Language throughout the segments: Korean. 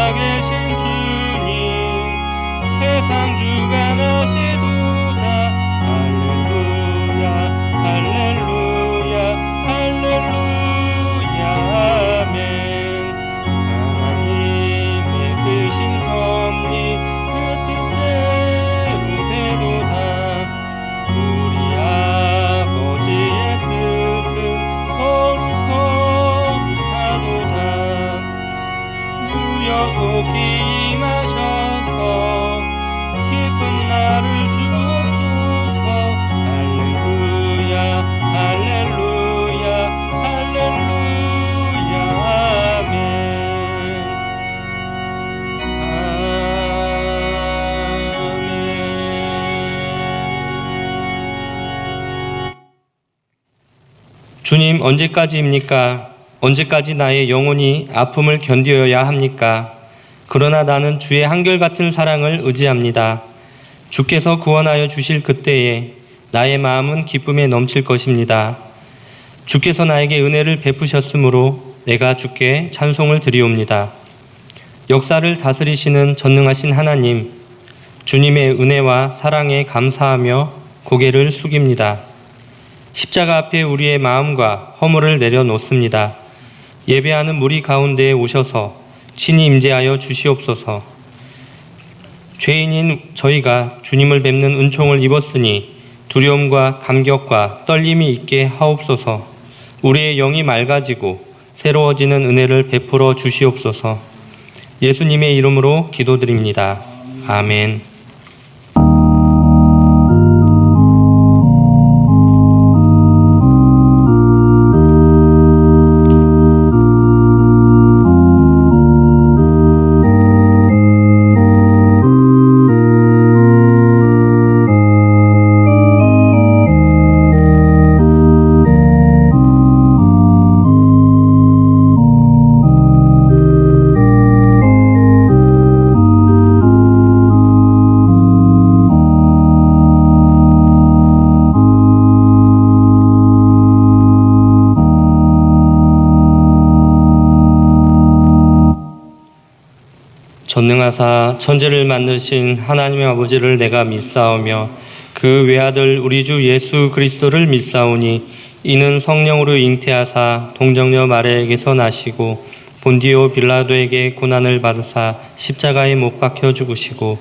살아계신 주님 세상 주관하시도다. 할렐루야 할렐루야 할렐루야 아멘. 하나님의 크신 섭리 그 뜻대로 되도다. 우리 아버지의 뜻은 거룩하도다. 주여 속히 임하셔서 기쁜 날을 주옵소서. 할렐루야 할렐루야 할렐루야 아멘. 주님, 언제까지입니까? 언제까지 나의 영혼이 아픔을 견뎌야 합니까? 그러나 나는 주의 한결같은 사랑을 의지합니다. 주께서 구원하여 주실 그때에 나의 마음은 기쁨에 넘칠 것입니다. 주께서 나에게 은혜를 베푸셨으므로 내가 주께 찬송을 드리옵니다. 역사를 다스리시는 전능하신 하나님, 주님의 은혜와 사랑에 감사하며 고개를 숙입니다. 십자가 앞에 우리의 마음과 허물을 내려놓습니다. 예배하는 무리 가운데에 오셔서 친히 임재하여 주시옵소서. 죄인인 저희가 주님을 뵙는 은총을 입었으니 두려움과 감격과 떨림이 있게 하옵소서. 우리의 영이 맑아지고 새로워지는 은혜를 베풀어 주시옵소서. 예수님의 이름으로 기도드립니다. 아멘. 전능하사 천지를 만드신 하나님의 아버지를 내가 믿사오며 그 외아들 우리 주 예수 그리스도를 믿사오니 이는 성령으로 잉태하사 동정녀 마리아에게서 나시고 본디오 빌라도에게 고난을 받으사 십자가에 못 박혀 죽으시고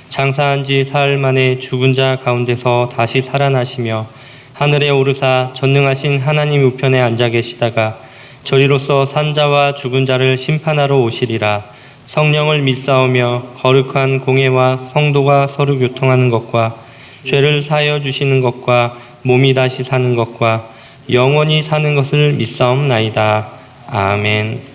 장사한 지 사흘 만에 죽은 자 가운데서 다시 살아나시며 하늘에 오르사 전능하신 하나님 우편에 앉아 계시다가 저리로서 산자와 죽은 자를 심판하러 오시리라. 성령을 믿사오며 거룩한 공회와 성도가 서로 교통하는 것과 죄를 사하여 주시는 것과 몸이 다시 사는 것과 영원히 사는 것을 믿사옵나이다. 아멘.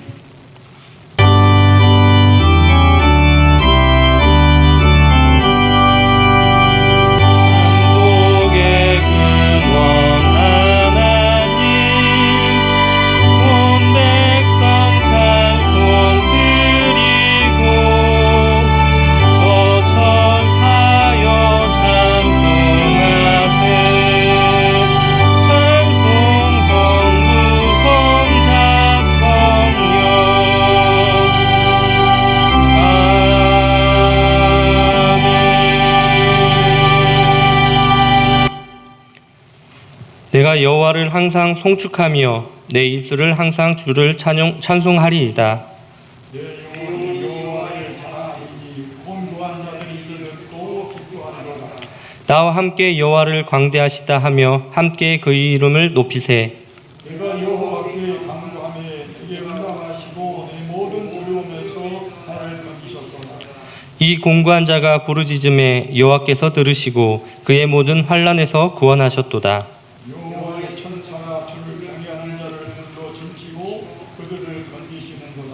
내가 여호와를 항상 송축하며 내 입술을 항상 주를 찬송하리이다. 내 영혼이 여호와를 사랑하리니 곤고한 자들이 이를 듣고 기뻐하리로다. 나와 함께 여호와를 광대하시다 하며 함께 그의 이름을 높이세. 내가 여호와께 간구하며 내게 응답하시고 내 모든 어려움에서 나를 건지셨도다. 이 공고한 자가 부르짖음에 여호와께서 들으시고 그의 모든 환난에서 구원하셨도다. 여호와의 천사가 주를 경외하는 자를 불러 진치고 그들을 건지시는도다.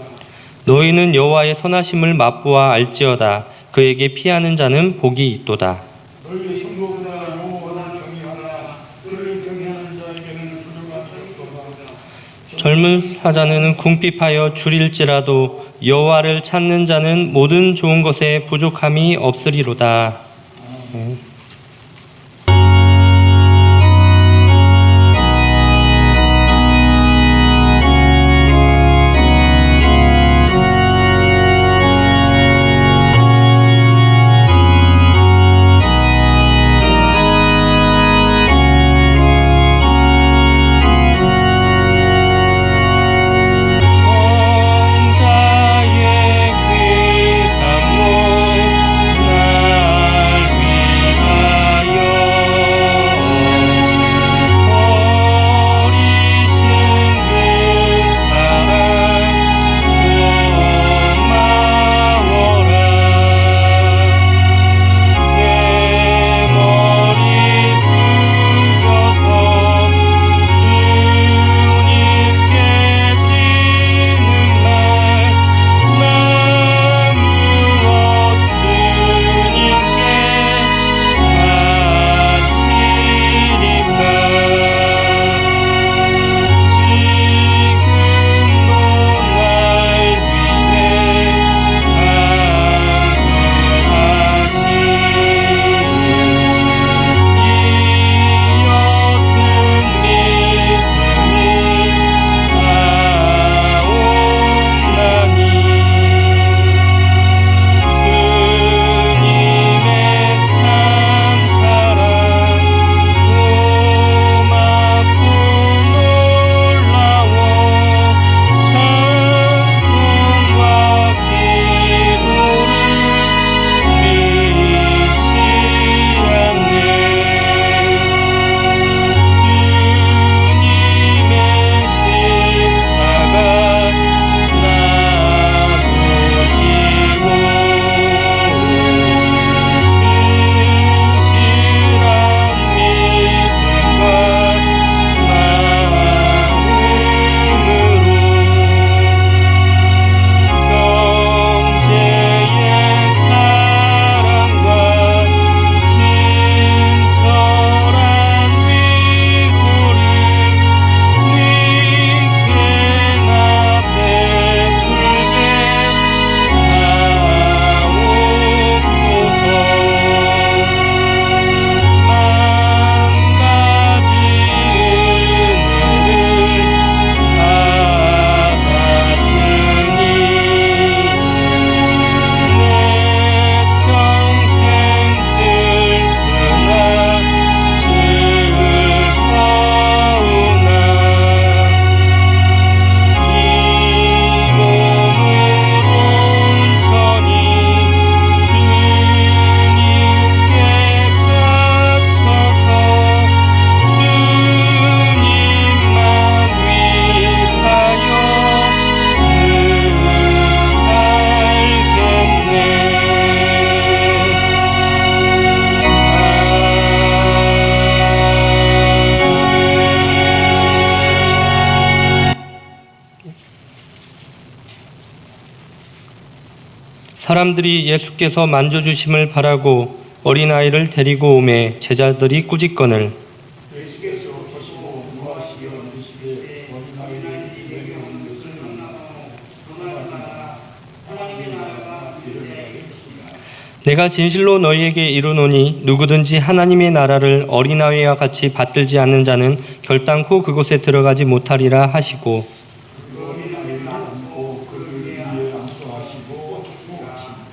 너희는 여호와의 선하심을 맛보아 알지어다. 그에게 피하는 자는 복이 있도다. 너희 성도들아 여호와를 경외하라. 그를 경외하는 자에게는 부족함이 없도다. 젊은 사자는 궁핍하여 줄일지라도 여호와를 찾는 자는 모든 좋은 것에 부족함이 없으리로다. 사람들이 예수께서 만져주심을 바라고 어린아이를 데리고 오매 제자들이 꾸짖거늘 예수께서 보시고 노하시어 이르시되 어린아이를 내려오는 것을 내가 진실로 너희에게 이르노니 누구든지 하나님의 나라를 어린아이와 같이 받들지 않는 자는 결단코 그곳에 들어가지 못하리라 하시고 어린아이를 안고 그를 위에 안수하시고 축복하십니다.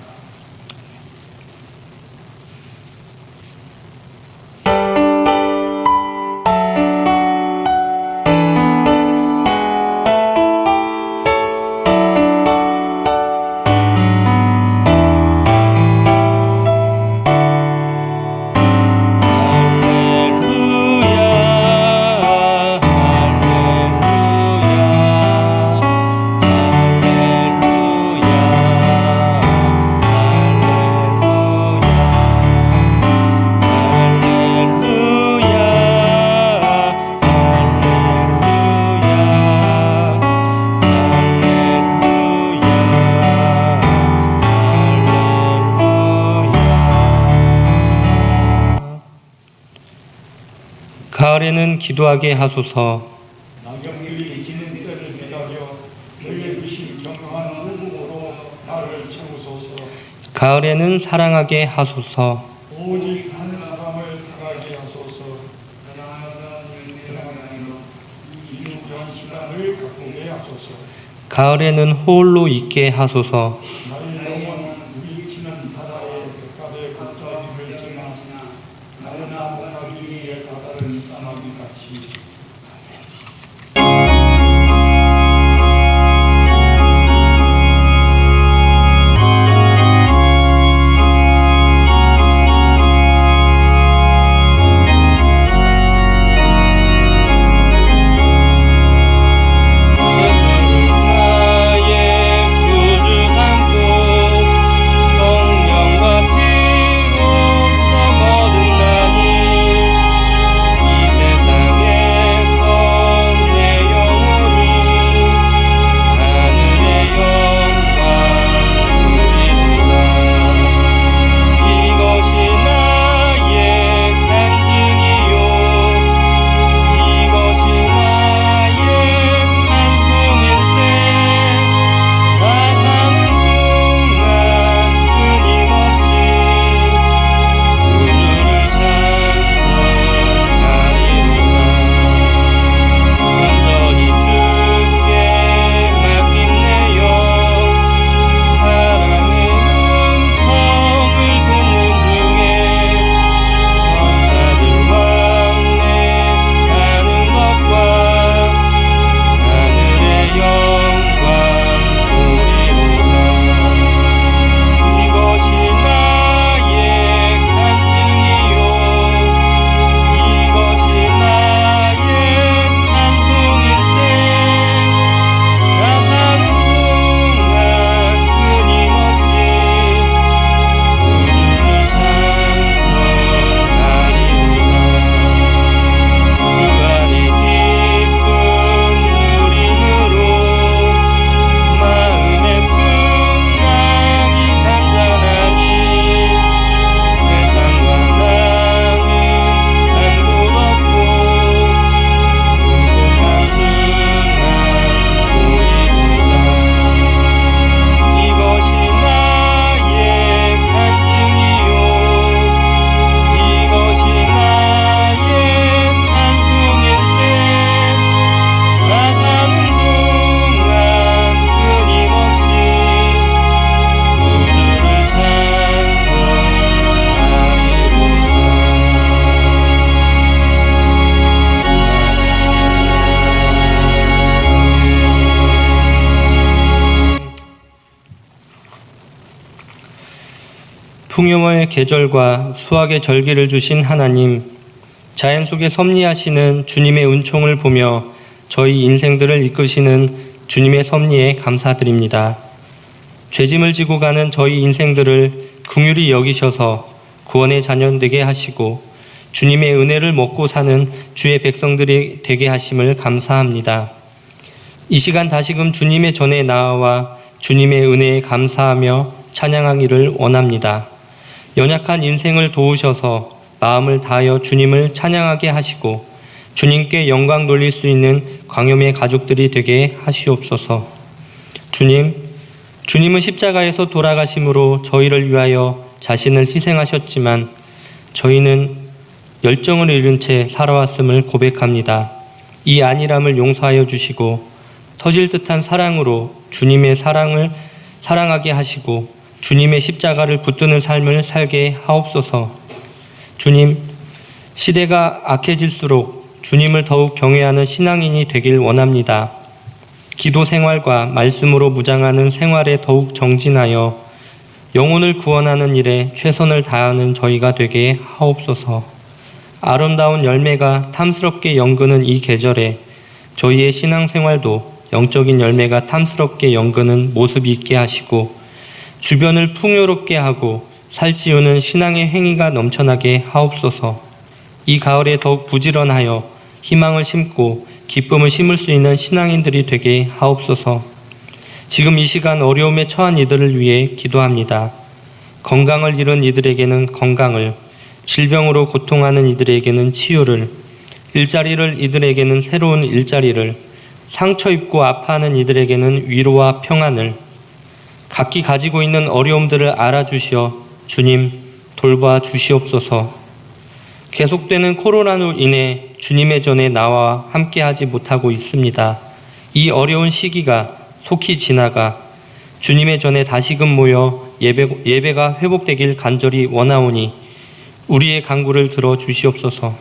가을에는 기도하게 하소서. 낙엽들이 지는 때를 기다려 너희의 뜻이 경영한 호흡으로 나를 채우소서. 가을에는 사랑하게 하소서. 오직 한 사람을 택하게 하소서. 이루한 시간을 바꾸게 하소서. 가을에는 홀로 있게 하소서. 나의 영혼 미치는 바다의 백합의 겉절임을 지나 나는 나무나비 위에 바다를 싸나기 같이 풍요의 계절과 수확의 절기를 주신 하나님, 자연 속에 섭리하시는 주님의 은총을 보며 저희 인생들을 이끄시는 주님의 섭리에 감사드립니다. 죄짐을 지고 가는 저희 인생들을 긍휼히 여기셔서 구원의 자녀 되게 하시고 주님의 은혜를 먹고 사는 주의 백성들이 되게 하심을 감사합니다. 이 시간 다시금 주님의 전에 나아와 주님의 은혜에 감사하며 찬양하기를 원합니다. 연약한 인생을 도우셔서 마음을 다하여 주님을 찬양하게 하시고 주님께 영광 돌릴 수 있는 광염의 가족들이 되게 하시옵소서. 주님은 십자가에서 돌아가심으로 저희를 위하여 자신을 희생하셨지만 저희는 열정을 잃은 채 살아왔음을 고백합니다. 이 안일함을 용서하여 주시고 터질 듯한 사랑으로 주님의 사랑을 사랑하게 하시고 주님의 십자가를 붙드는 삶을 살게 하옵소서. 주님, 시대가 악해질수록 주님을 더욱 경외하는 신앙인이 되길 원합니다. 기도 생활과 말씀으로 무장하는 생활에 더욱 정진하여 영혼을 구원하는 일에 최선을 다하는 저희가 되게 하옵소서. 아름다운 열매가 탐스럽게 연그는 이 계절에 저희의 신앙생활도 영적인 열매가 탐스럽게 연그는 모습이 있게 하시고 주변을 풍요롭게 하고 살찌우는 신앙의 행위가 넘쳐나게 하옵소서. 이 가을에 더욱 부지런하여 희망을 심고 기쁨을 심을 수 있는 신앙인들이 되게 하옵소서. 지금 이 시간 어려움에 처한 이들을 위해 기도합니다. 건강을 잃은 이들에게는 건강을, 질병으로 고통하는 이들에게는 치유를, 일자리를 이들에게는 새로운 일자리를, 상처 입고 아파하는 이들에게는 위로와 평안을, 각기 가지고 있는 어려움들을 알아주시어 주님 돌봐 주시옵소서. 계속되는 코로나로 인해 주님의 전에 나와 함께하지 못하고 있습니다. 이 어려운 시기가 속히 지나가 주님의 전에 다시금 모여 예배가 회복되길 간절히 원하오니 우리의 간구를 들어 주시옵소서.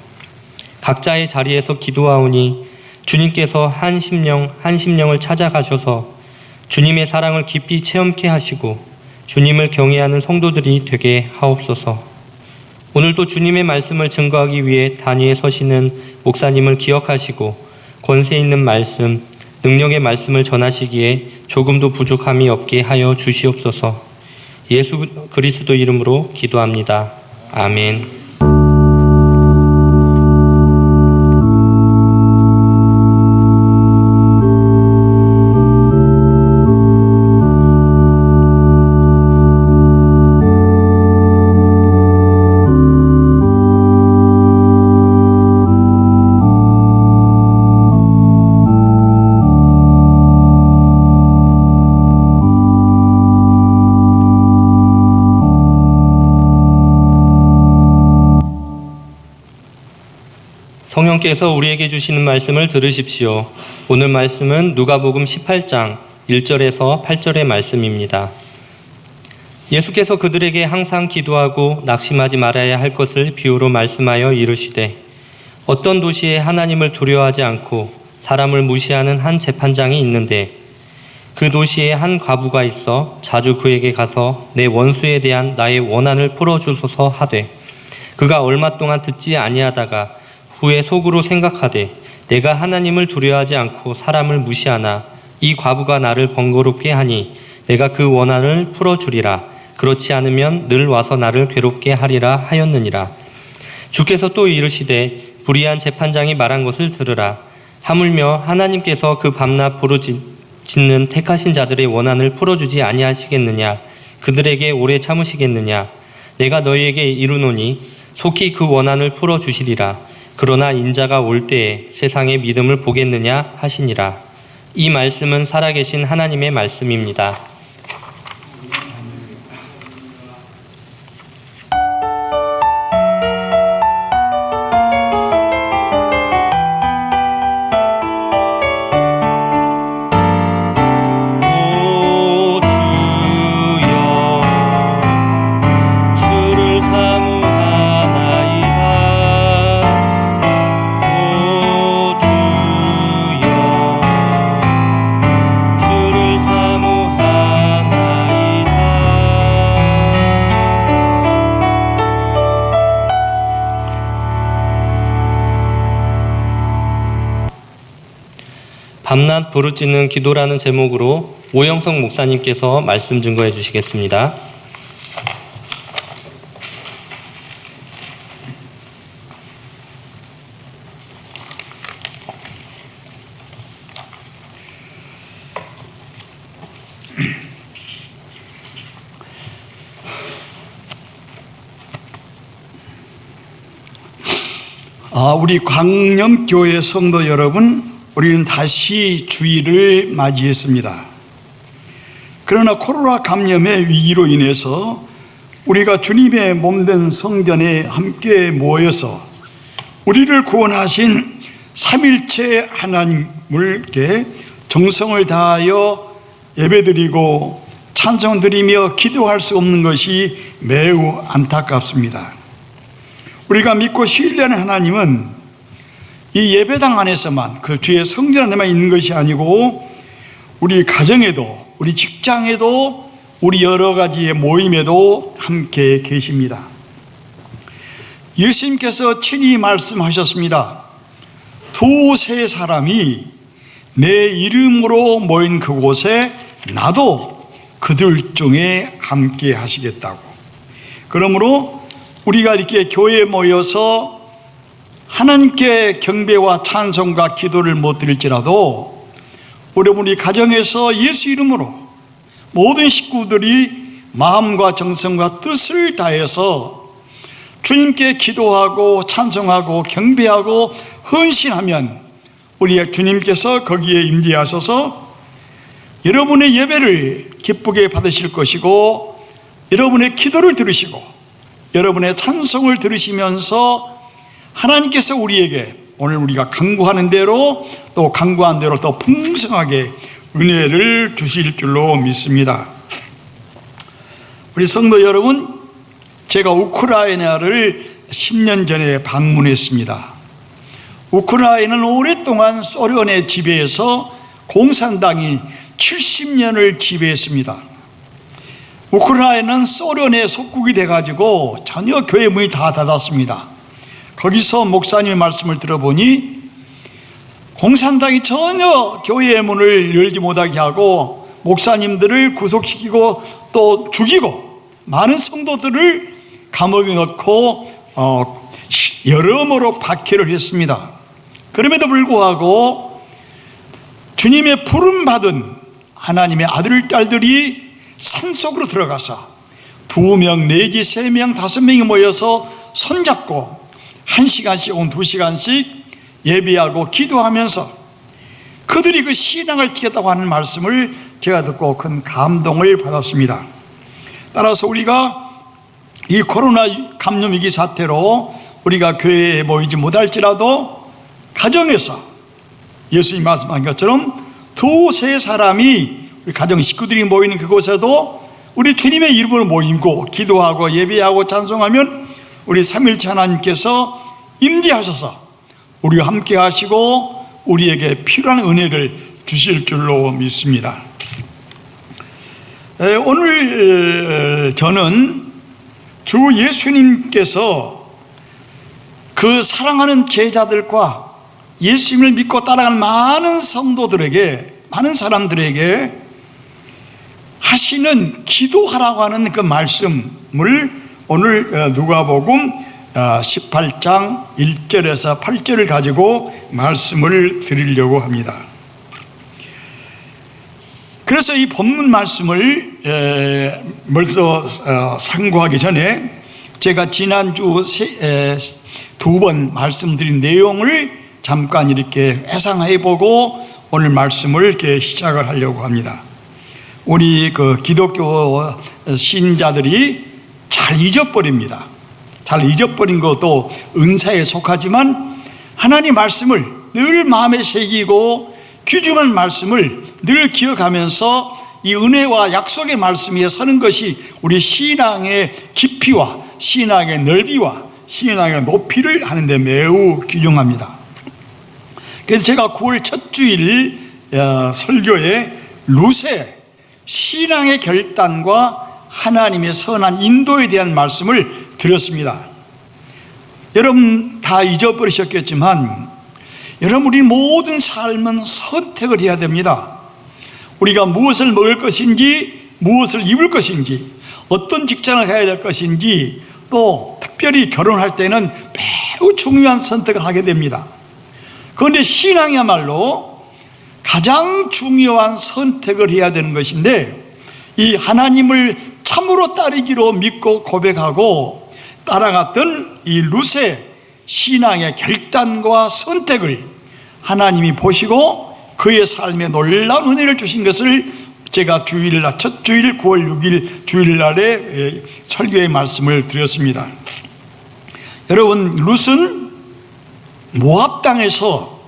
각자의 자리에서 기도하오니 주님께서 한 심령을 찾아가셔서 주님의 사랑을 깊이 체험케 하시고 주님을 경외하는 성도들이 되게 하옵소서. 오늘도 주님의 말씀을 증거하기 위해 단위에 서시는 목사님을 기억하시고 권세 있는 말씀, 능력의 말씀을 전하시기에 조금도 부족함이 없게 하여 주시옵소서. 예수 그리스도 이름으로 기도합니다. 아멘. 성령께서 우리에게 주시는 말씀을 들으십시오. 오늘 말씀은 누가복음 18장 1절에서 8절의 말씀입니다. 예수께서 그들에게 항상 기도하고 낙심하지 말아야 할 것을 비유로 말씀하여 이르시되 어떤 도시에 하나님을 두려워하지 않고 사람을 무시하는 한 재판장이 있는데 그 도시에 한 과부가 있어 자주 그에게 가서 내 원수에 대한 나의 원한을 풀어주소서 하되 그가 얼마 동안 듣지 아니하다가 후에 속으로 생각하되 내가 하나님을 두려워하지 않고 사람을 무시하나 이 과부가 나를 번거롭게 하니 내가 그 원한을 풀어주리라. 그렇지 않으면 늘 와서 나를 괴롭게 하리라 하였느니라. 주께서 또 이르시되 불의한 재판장이 말한 것을 들으라. 하물며 하나님께서 그 밤낮 부르짖는 택하신 자들의 원한을 풀어주지 아니하시겠느냐. 그들에게 오래 참으시겠느냐. 내가 너희에게 이르노니 속히 그 원한을 풀어주시리라. 그러나 인자가 올 때에 세상의 믿음을 보겠느냐 하시니라. 이 말씀은 살아계신 하나님의 말씀입니다. 밤낮 부르짖는 기도라는 제목으로 오영석 목사님께서 말씀 증거해 주시겠습니다. 우리 광염교회 성도 여러분, 우리는 다시 주일을 맞이했습니다. 그러나 코로나 감염의 위기로 인해서 우리가 주님의 몸된 성전에 함께 모여서 우리를 구원하신 삼일체 하나님께 정성을 다하여 예배드리고 찬송드리며 기도할 수 없는 것이 매우 안타깝습니다. 우리가 믿고 신뢰하는 하나님은 이 예배당 안에서만, 그 주의 성전 안에만 있는 것이 아니고 우리 가정에도, 우리 직장에도, 우리 여러 가지의 모임에도 함께 계십니다. 예수님께서 친히 말씀하셨습니다. 두세 사람이 내 이름으로 모인 그곳에 나도 그들 중에 함께 하시겠다고. 그러므로 우리가 이렇게 교회에 모여서 하나님께 경배와 찬송과 기도를 못 드릴지라도 우리 가정에서 예수 이름으로 모든 식구들이 마음과 정성과 뜻을 다해서 주님께 기도하고 찬송하고 경배하고 헌신하면 우리 주님께서 거기에 임재하셔서 여러분의 예배를 기쁘게 받으실 것이고, 여러분의 기도를 들으시고 여러분의 찬송을 들으시면서 하나님께서 우리에게 오늘 우리가 간구하는 대로, 또 간구한 대로 더 풍성하게 은혜를 주실 줄로 믿습니다. 우리 성도 여러분, 제가 우크라이나를 10년 전에 방문했습니다. 우크라이나는 오랫동안 소련의 지배에서 공산당이 70년을 지배했습니다. 우크라이나는 소련의 속국이 돼가지고 전혀 교회 문이 다 닫았습니다. 거기서 목사님의 말씀을 들어보니 공산당이 전혀 교회의 문을 열지 못하게 하고 목사님들을 구속시키고 또 죽이고 많은 성도들을 감옥에 넣고 여러모로 박해를 했습니다. 그럼에도 불구하고 주님의 부름받은 하나님의 아들, 딸들이 산속으로 들어가서 2명 내지 3명, 5명이 모여서 손잡고 1시간씩 혹은 2시간씩 예배하고 기도하면서 그들이 그 신앙을 지켰다고 하는 말씀을 제가 듣고 큰 감동을 받았습니다. 따라서 우리가 이 코로나 감염 위기 사태로 우리가 교회에 모이지 못할지라도 가정에서 예수님이 말씀한 것처럼 2-3 사람이 우리 가정 식구들이 모이는 그곳에도 우리 주님의 이름으로 모이고 기도하고 예배하고 찬송하면 우리 삼일체 하나님께서 임재하셔서 우리와 함께 하시고 우리에게 필요한 은혜를 주실 줄로 믿습니다. 오늘 저는 주 예수님께서 그 사랑하는 제자들과 예수님을 믿고 따라가는 많은 성도들에게, 많은 사람들에게 하시는 기도하라고 하는 그 말씀을 오늘 누가복음 18장 1절에서 8절을 가지고 말씀을 드리려고 합니다. 그래서 이 본문 말씀을 벌써 상고하기 전에 제가 지난주 2번 말씀드린 내용을 잠깐 이렇게 회상해 보고 오늘 말씀을 이렇게 시작을 하려고 합니다. 우리 그 기독교 신자들이 잘 잊어버립니다. 잘 잊어버린 것도 은사에 속하지만 하나님 말씀을 늘 마음에 새기고 귀중한 말씀을 늘 기억하면서 이 은혜와 약속의 말씀 위에 서는 것이 우리 신앙의 깊이와 신앙의 넓이와 신앙의 높이를 하는데 매우 귀중합니다. 그래서 제가 9월 첫 주일 설교에 루세 신앙의 결단과 하나님의 선한 인도에 대한 말씀을 드렸습니다. 여러분 다 잊어버리셨겠지만 여러분 우리 모든 삶은 선택을 해야 됩니다. 우리가 무엇을 먹을 것인지, 무엇을 입을 것인지, 어떤 직장을 가야 될 것인지, 또 특별히 결혼할 때는 매우 중요한 선택을 하게 됩니다. 그런데 신앙이야말로 가장 중요한 선택을 해야 되는 것인데 이 하나님을 참으로 따르기로 믿고 고백하고 따라갔던 이 룻의 신앙의 결단과 선택을 하나님이 보시고 그의 삶에 놀라운 은혜를 주신 것을 제가 주일날, 첫 주일 9월 6일 주일날에 설교의 말씀을 드렸습니다. 여러분, 룻은 모압 땅에서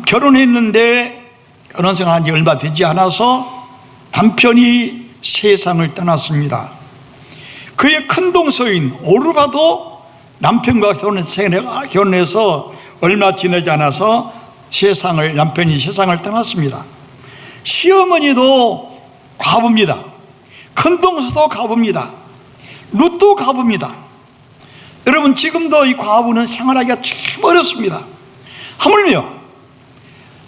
결혼했는데 결혼 생활한 지 얼마 되지 않아서 남편이 세상을 떠났습니다. 그의 큰 동서인 오르바도 남편과 결혼해서 얼마 지나지 않아서 남편이 세상을 떠났습니다. 시어머니도 과부입니다. 큰 동서도 과부입니다. 룻도 과부입니다. 여러분, 지금도 이 과부는 생활하기가 참 어렵습니다. 하물며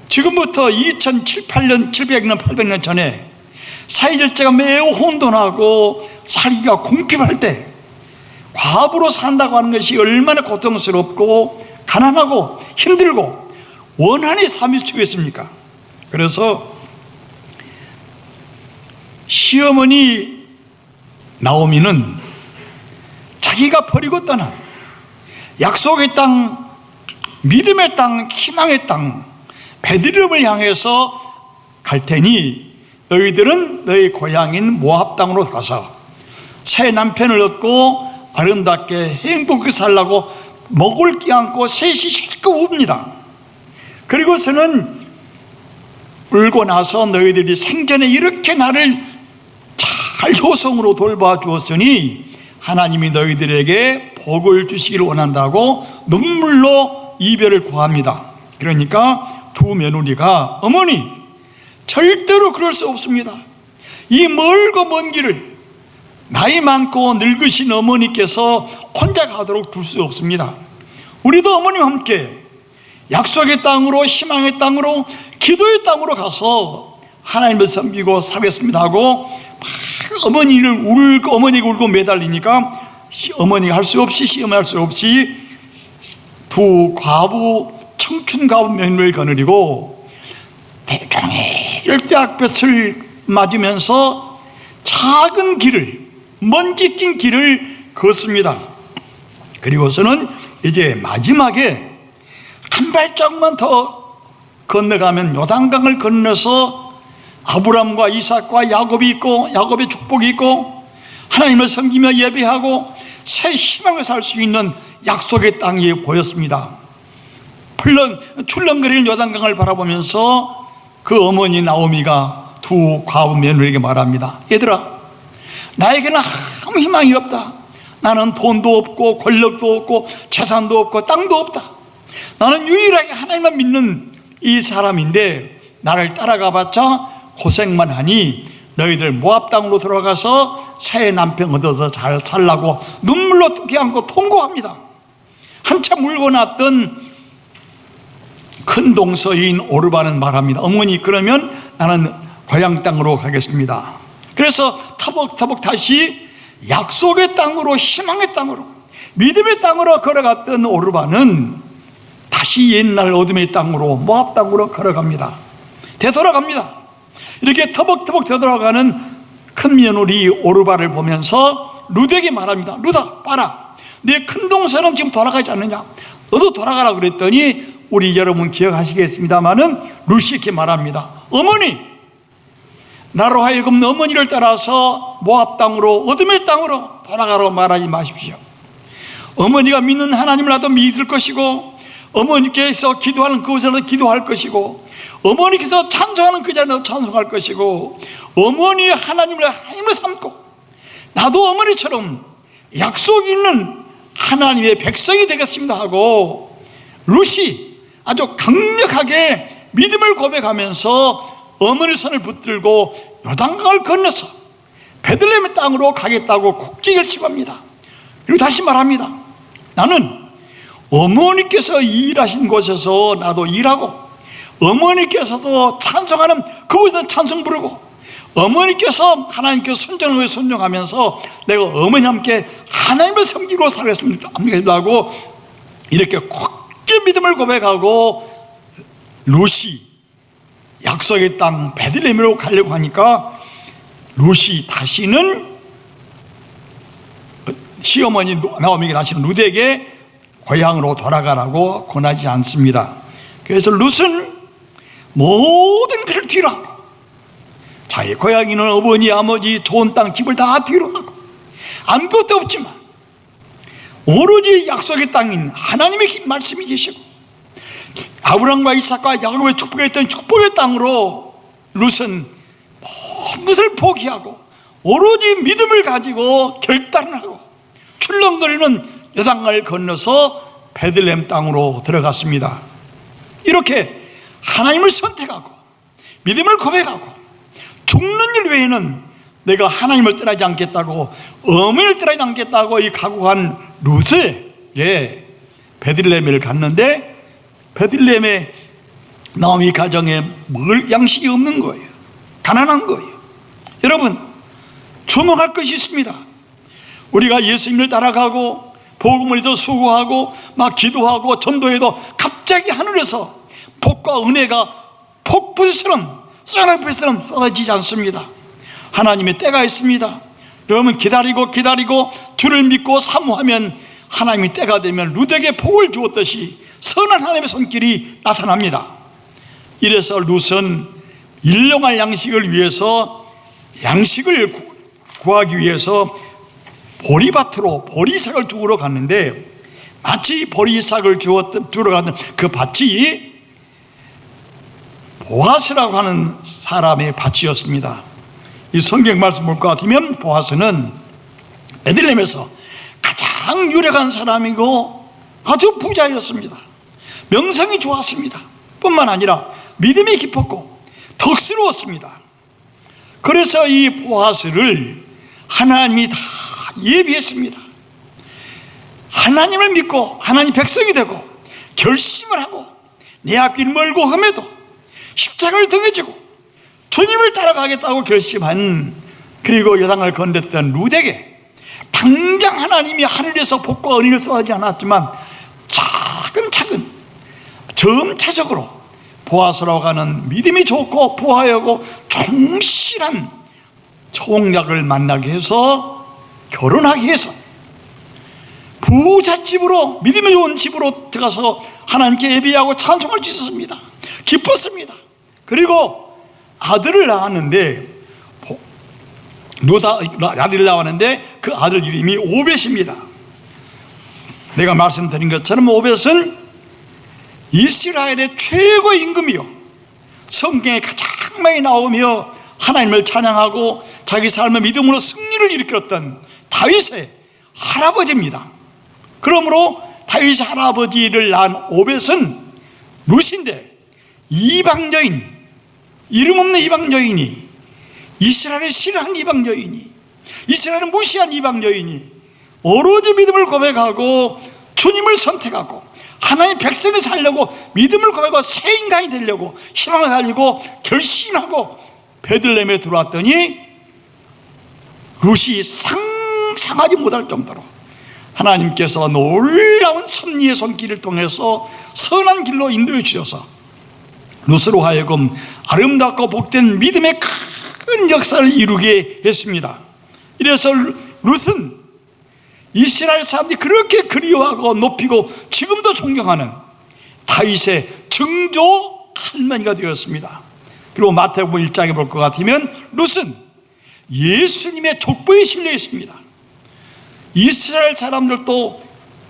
지금부터 2007년, 800년 전에 사회절제가 매우 혼돈하고 살기가 궁핍할 때 과부로 산다고 하는 것이 얼마나 고통스럽고 가난하고 힘들고 원한의 삶이 되겠습니까? 그래서 시어머니 나오미는 자기가 버리고 떠난 약속의 땅, 믿음의 땅, 희망의 땅 베들레헴을 향해서 갈 테니 너희들은 너희 고향인 모압 땅으로 가서 새 남편을 얻고 아름답게 행복하게 살라고 목을 끼얹고 셋이 실컷 웁니다. 그리고서는 울고 나서 너희들이 생전에 이렇게 나를 잘 효성으로 돌봐 주었으니 하나님이 너희들에게 복을 주시기를 원한다고 눈물로 이별을 구합니다. 그러니까 두 며느리가 어머니 절대로 그럴 수 없습니다. 이 멀고 먼 길을 나이 많고 늙으신 어머니께서 혼자 가도록 둘 수 없습니다. 우리도 어머니와 함께 약속의 땅으로, 희망의 땅으로, 기도의 땅으로 가서 하나님을 섬기고 살겠습니다 하고 막 어머니가 울고 매달리니까 어머니가 할 수 없이, 시어머니 할 수 없이 두 과부, 청춘 과부 며느리를 거느리고 대종의 열대학볕을 맞으면서 작은 길을, 먼지 낀 길을 걷습니다. 그리고서는 이제 마지막에 한 발짝만 더 건너가면 요단강을 건너서 아브람과 이삭과 야곱이 있고 야곱의 축복이 있고 하나님을 섬기며 예배하고 새 희망을 살 수 있는 약속의 땅이 보였습니다. 출렁거리는 요단강을 바라보면서 그 어머니 나오미가 두 과부 며느리에게 말합니다. 얘들아, 나에게는 아무 희망이 없다. 나는 돈도 없고 권력도 없고 재산도 없고 땅도 없다. 나는 유일하게 하나님만 믿는 이 사람인데 나를 따라가봤자 고생만 하니 너희들 모압 땅으로 들어가서 새 남편 얻어서 잘 살라고 눈물로 끼얹고 통고합니다. 한참 울고 났던 큰 동서인 오르바는 말합니다. 어머니, 그러면 나는 고향 땅으로 가겠습니다. 그래서 터벅터벅 다시 약속의 땅으로, 희망의 땅으로, 믿음의 땅으로 걸어갔던 오르바는 다시 옛날 어둠의 땅으로, 모압 땅으로 걸어갑니다. 되돌아갑니다. 이렇게 터벅터벅 되돌아가는 큰 며느리 오르바를 보면서 룻에게 말합니다. 룻아, 봐라, 내 큰 동생은 지금 돌아가지 않느냐? 너도 돌아가라 그랬더니 우리 여러분 기억하시겠습니다마는 룻이 이렇게 말합니다. 어머니, 나로 하여금 어머니를 따라서 모압 땅으로, 어둠의 땅으로 돌아가라고 말하지 마십시오. 어머니가 믿는 하나님을 나도 믿을 것이고 어머니께서 기도하는 그곳에서 기도할 것이고 어머니께서 찬송하는 그 자리에서 찬송할 것이고 어머니의 하나님을 삼고 나도 어머니처럼 약속 있는 하나님의 백성이 되겠습니다 하고 룻이 아주 강력하게 믿음을 고백하면서 어머니 손을 붙들고 요단강을 건너서 베들레헴의 땅으로 가겠다고 굳게 결심합니다. 그리고 다시 말합니다. 나는 어머니께서 일하신 곳에서 나도 일하고 어머니께서도 찬송하는 그곳에서 찬송 부르고 어머니께서 하나님께 순종을 순종하면서 내가 어머니 함께 하나님을 섬기고 살겠습니다 하고 이렇게 굳게 믿음을 고백하고 룻이 약속의 땅 베들레헴으로 가려고 하니까 룻이 다시는 시어머니 나오미에게 다시는 룻에게 고향으로 돌아가라고 권하지 않습니다. 그래서 룻은 모든 것을 뒤로 하고 자기 고향에 있는 어머니 아버지 좋은 땅 집을 다 뒤로 하고 아무것도 없지만 오로지 약속의 땅인 하나님의 말씀이 계시고 아브라함과 이삭과 야곱의 축복했던 축복의 땅으로 룻은 모든 것을 포기하고 오로지 믿음을 가지고 결단하고 출렁거리는 요단강을 건너서 베들레헴 땅으로 들어갔습니다. 이렇게 하나님을 선택하고 믿음을 고백하고 죽는 일 외에는 내가 하나님을 떠나지 않겠다고 어머니를 떠나지 않겠다고 이 각오한 룻에게 베들레헴을 갔는데 베들레헴의 나오미 가정에 먹을 양식이 없는 거예요. 가난한 거예요. 여러분 주목할 것이 있습니다. 우리가 예수님을 따라가고 복음을 더 수고하고 막 기도하고 전도해도 갑자기 하늘에서 복과 은혜가 폭포처럼 쏟아붓처럼 쏟아지지 않습니다. 하나님의 때가 있습니다. 여러분 기다리고 주를 믿고 사모하면 하나님의 때가 되면 룻에게 복을 주었듯이 선한 하나님의 손길이 나타납니다. 이래서 룻은 일용할 양식을 위해서 양식을 구하기 위해서 보리밭으로 보리삭을 주우러 갔는데 마치 보리삭을 주우러 가는 그 밭이 보아스라고 하는 사람의 밭이었습니다. 이 성경 말씀 볼 것 같으면 보아스는 베들레헴에서 가장 유력한 사람이고 아주 부자였습니다. 명성이 좋았습니다. 뿐만 아니라 믿음이 깊었고 덕스러웠습니다. 그래서 이 보아스를 하나님이 다 예비했습니다. 하나님을 믿고 하나님 백성이 되고 결심을 하고 내 앞길 멀고 험해도 십자가를 등해지고 주님을 따라가겠다고 결심한 그리고 요단강을 건넜던 룻에게 당장 하나님이 하늘에서 복과 은혜를 쏟아지지 않았지만 차근차근 점차적으로 보아스라고 하는 믿음이 좋고 부하여고 충실한 총략을 만나게 해서 결혼하게 해서 부잣집으로 믿음이 좋은 집으로 들어가서 하나님께 예배하고 찬송할 수 있었습니다. 기뻤습니다. 그리고 아들을 낳았는데 아들을 낳았는데 그 아들 이름이 오벳입니다. 내가 말씀드린 것처럼 오벳은 이스라엘의 최고의 임금이요 성경에 가장 많이 나오며 하나님을 찬양하고 자기 삶의 믿음으로 승리를 일으켰던 다윗의 할아버지입니다. 그러므로 다윗의 할아버지를 낳은 오벳은 룻인데 이방 여인, 이름 없는 이방 여인이 이스라엘의 싫어한 이방 여인이 이스라엘을 무시한 이방 여인이 오로지 믿음을 고백하고 주님을 선택하고 하나님의 백성이 살려고 믿음을 고백하고 새 인간이 되려고 희망을 가지고 결심하고 베들레헴에 들어왔더니 룻이 상상하지 못할 정도로 하나님께서 놀라운 섭리의 손길을 통해서 선한 길로 인도해 주셔서 룻으로 하여금 아름답고 복된 믿음의 큰 역사를 이루게 했습니다. 이래서 룻은 이스라엘 사람들이 그렇게 그리워하고 높이고 지금도 존경하는 다윗의 증조 할머니가 되었습니다. 그리고 마태복음 1장에 볼 것 같으면 룻은 예수님의 족보에 실려 있습니다. 이스라엘 사람들도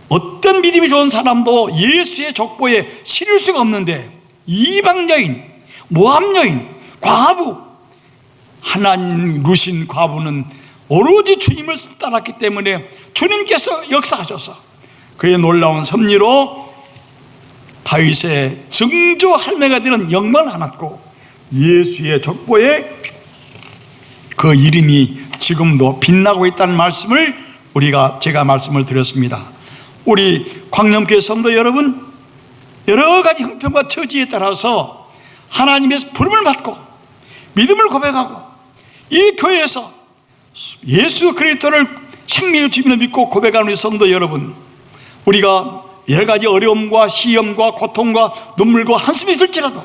어떤 믿음이 좋은 사람도 예수의 족보에 실을 수가 없는데 이방 여인, 모함 여인, 과부, 하나님 룻인 과부는 오로지 주님을 따랐기 때문에 주님께서 역사하셔서 그의 놀라운 섭리로 다윗의 증조 할매가 되는 영광을 안았고 예수의 족보에 그 이름이 지금도 빛나고 있다는 말씀을 제가 말씀을 드렸습니다. 우리 광명교회 성도 여러분, 여러 가지 형편과 처지에 따라서 하나님의 부름을 받고 믿음을 고백하고 이 교회에서 예수 그리스도를 생명의 주님을 믿고 고백하는 우리 성도 여러분, 우리가 여러 가지 어려움과 시험과 고통과 눈물과 한숨이 있을지라도